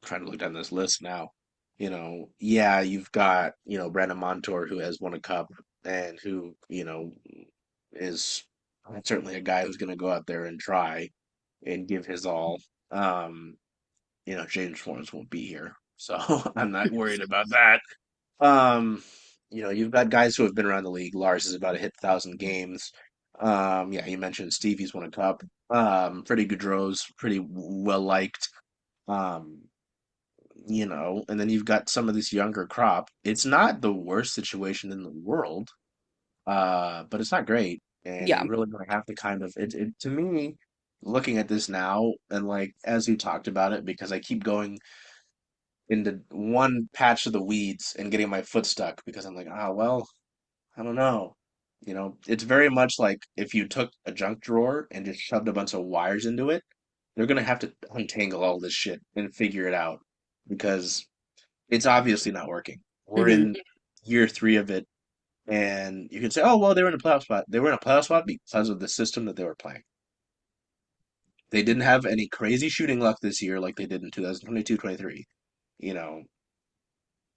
trying to look down this list now. Yeah, you've got, Brandon Montour who has won a cup and who, is certainly a guy who's going to go out there and try and give his all. Um, James Forrest won't be here, so I'm not worried about that. Um, you've got guys who have been around the league. Lars is about to hit 1,000 games. Yeah, you mentioned Stevie's won a cup. Freddie Gaudreau's pretty well liked. Um, and then you've got some of this younger crop. It's not the worst situation in the world, but it's not great. And Yeah. you're really going to have to kind of to me, looking at this now and like as you talked about it, because I keep going into one patch of the weeds and getting my foot stuck because I'm like, well, I don't know. It's very much like if you took a junk drawer and just shoved a bunch of wires into it, they're gonna have to untangle all this shit and figure it out because it's obviously not working. We're Hmm. in year three of it, and you can say, oh, well, they were in a playoff spot. They were in a playoff spot because of the system that they were playing. They didn't have any crazy shooting luck this year like they did in 2022-23. You know,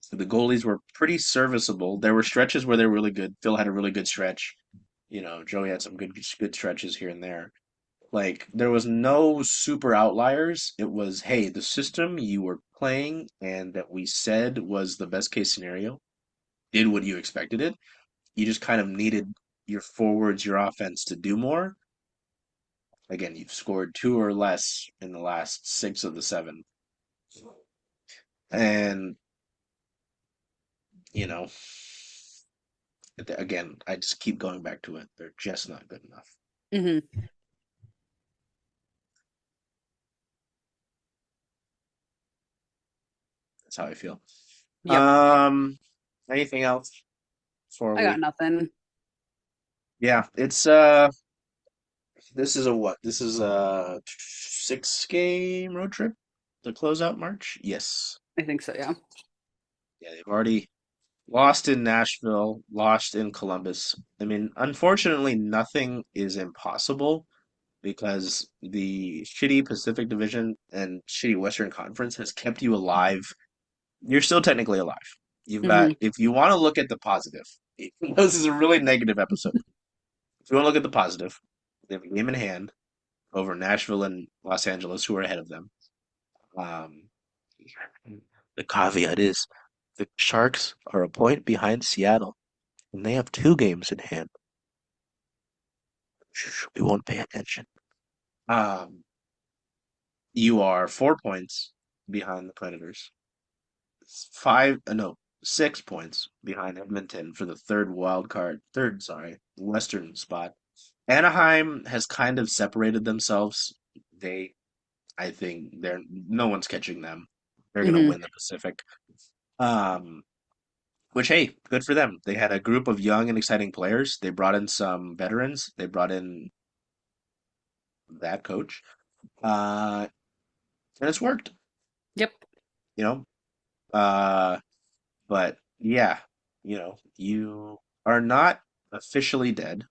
so the goalies were pretty serviceable. There were stretches where they were really good. Phil had a really good stretch. Joey had some good stretches here and there. Like there was no super outliers. It was, hey, the system you were playing and that we said was the best case scenario did what you expected it. You just kind of needed your forwards, your offense to do more. Again, you've scored two or less in the last six of the seven. And, you know, again, I just keep going back to it. They're just not good enough. Hmm. That's how I feel. Yep. Um, Anything else before I got we? nothing. Yeah, it's this is a what? This is a 6 game road trip to close out March. Yes. I think so, yeah. Yeah, they've already lost in Nashville, lost in Columbus. I mean, unfortunately, nothing is impossible because the shitty Pacific Division and shitty Western Conference has kept you alive. You're still technically alive. You've got, Hmm. if you want to look at the positive, this is a really negative episode. If you want to look at the positive, they have a game in hand over Nashville and Los Angeles, who are ahead of them. Um, the caveat is the Sharks are a point behind Seattle, and they have 2 games in hand. We won't pay attention. Um, you are 4 points behind the Predators. Five, no, 6 points behind Edmonton for the sorry, Western spot. Anaheim has kind of separated themselves. They, I think, no one's catching them. They're gonna Hmm. win the Pacific. Um, which, hey, good for them. They had a group of young and exciting players. They brought in some veterans. They brought in that coach, and it's worked. Yep. You know, uh, but yeah, you are not officially dead,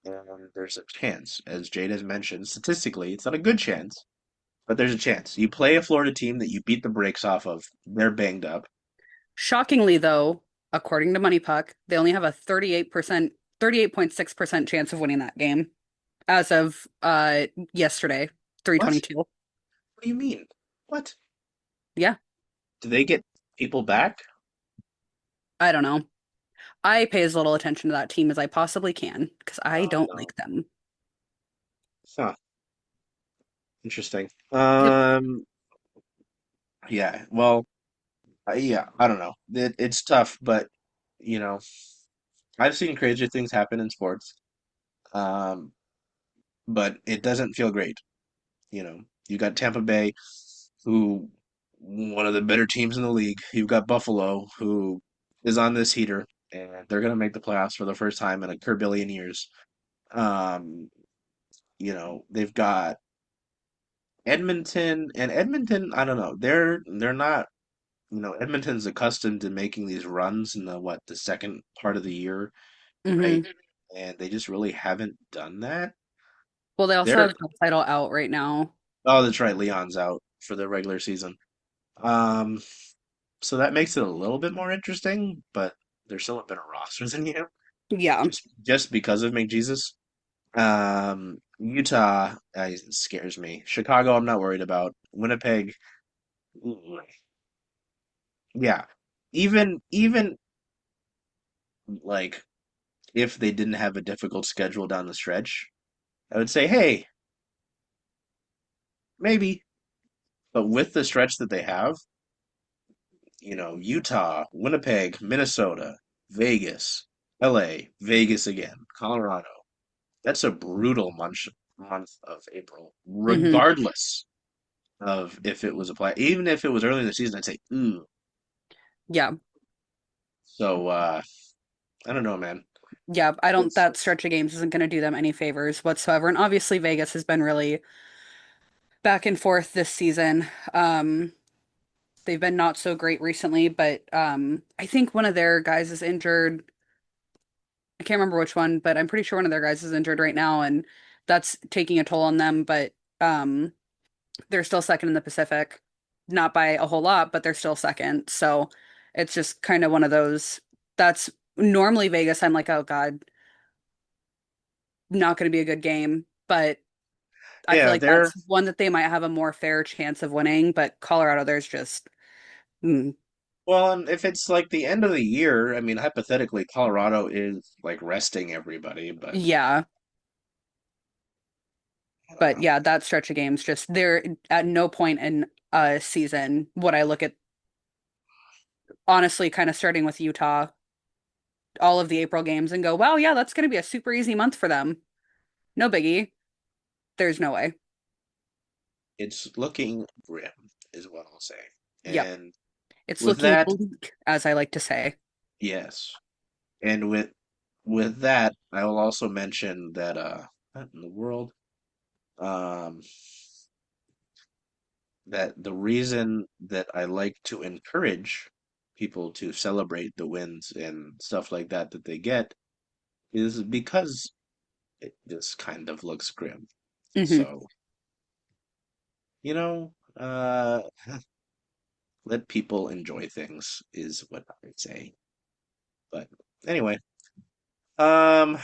and there's a chance, as Jade has mentioned. Statistically, it's not a good chance, but there's a chance. You play a Florida team that you beat the brakes off of. They're banged up. Shockingly, though, according to Money Puck, they only have a 38.6% chance of winning that game as of yesterday, What? 322. What do you mean? What? Yeah, Do they get people back? I don't know. I pay as little attention to that team as I possibly can because I I don't don't. like them. Huh. Interesting. Yep. Yeah. Well, yeah. I don't know. It's tough, but you know, I've seen crazier things happen in sports. Um, but it doesn't feel great. You got Tampa Bay, who one of the better teams in the league. You've got Buffalo, who is on this heater, and they're gonna make the playoffs for the first time in a billion years. Um, they've got Edmonton, and Edmonton, I don't know. They're not, Edmonton's accustomed to making these runs in the second part of the year, right? Hmm. And they just really haven't done that. Well, they also They're have the title out right now. Oh, that's right, Leon's out for the regular season. Um, so that makes it a little bit more interesting, but they're still a better roster than you, Yeah. just because of McJesus. Utah scares me. Chicago, I'm not worried about. Winnipeg, mm, yeah. Even like if they didn't have a difficult schedule down the stretch, I would say, hey, maybe. But with the stretch that they have, Utah, Winnipeg, Minnesota, Vegas, LA, Vegas again, Colorado. That's a brutal month of April, Hmm. regardless of if it was a play. Even if it was early in the season, I'd say, ooh. Yeah. So I don't know, man. Yeah. I don't, It's that stretch of games isn't going to do them any favors whatsoever. And obviously, Vegas has been really back and forth this season. They've been not so great recently, but I think one of their guys is injured. I can't remember which one, but I'm pretty sure one of their guys is injured right now, and that's taking a toll on them. But um, they're still second in the Pacific, not by a whole lot, but they're still second. So it's just kind of one of those. That's normally Vegas. I'm like, oh God, not going to be a good game, but I feel Yeah, like they're that's one that they might have a more fair chance of winning. But Colorado, there's just, mm, well, and if it's like the end of the year, I mean, hypothetically, Colorado is like resting everybody, but yeah. I don't But know. yeah, that stretch of games, just there at no point in a season would I look at, honestly, kind of starting with Utah, all of the April games and go, wow, yeah, that's going to be a super easy month for them. No biggie. There's no way. It's looking grim, is what I'll say. Yep. And It's with looking that, bleak, as I like to say. yes. And with that, I will also mention that what in the world? Um that the reason that I like to encourage people to celebrate the wins and stuff like that that they get is because it just kind of looks grim. Hmm. So, you know, uh let people enjoy things is what I would say. But anyway, um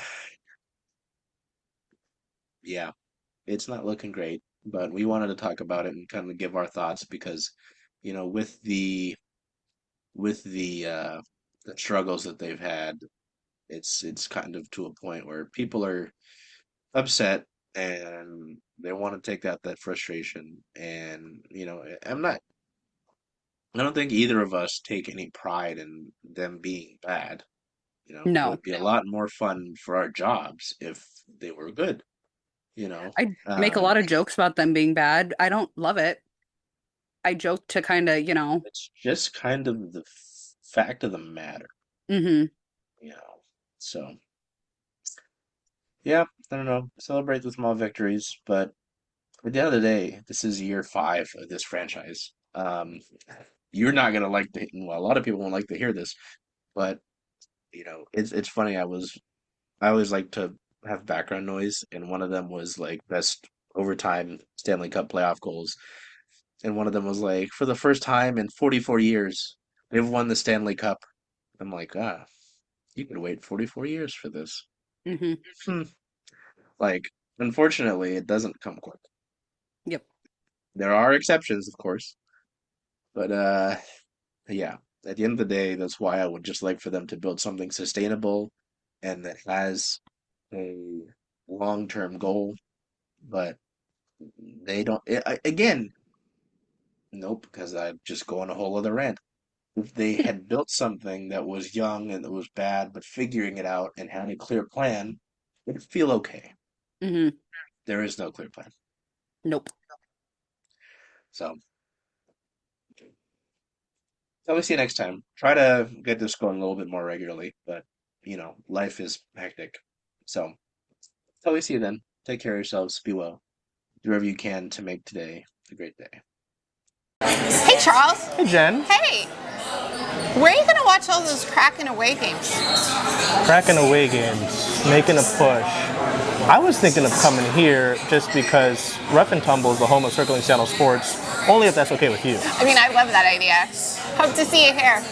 yeah, it's not looking great, but we wanted to talk about it and kind of give our thoughts because, with the struggles that they've had, it's kind of to a point where people are upset and they want to take out that frustration. And, I don't think either of us take any pride in them being bad. It No, would be a lot more fun for our jobs if they were good, you know. I make a Um, lot of jokes about them being bad. I don't love it. I joke to kind of, it's just kind of the fact of the matter, hmm. you know. So, yeah, I don't know. Celebrate the small victories, but at the end of the day, this is year 5 of this franchise. You're not gonna like to, well, a lot of people won't like to hear this, but it's funny. I always like to have background noise, and one of them was like best overtime Stanley Cup playoff goals, and one of them was like for the first time in 44 years, they've won the Stanley Cup. I'm like, you could wait 44 years for this. Hmm. Hmm. Like, unfortunately, it doesn't come quick. Yep. There are exceptions, of course, but yeah, at the end of the day, that's why I would just like for them to build something sustainable and that has a long-term goal, but they don't. Again, nope, because I'd just go on a whole other rant. If they had built something that was young and that was bad, but figuring it out and had a clear plan, it'd feel okay. Hmm. There is no clear plan. Nope. So, till we see you next time. Try to get this going a little bit more regularly, but life is hectic. So, till we see you then. Take care of yourselves. Be well. Do whatever you can to make today a great day. Hey, Charles. Hey, Jen. Hey, where are you going to watch all those Kraken away games? Cracking away games, making a push. I was thinking of coming here just because Rough and Tumble is the home of circling Seattle sports, only if that's okay with you. I mean, I love that idea. Hope to see you here.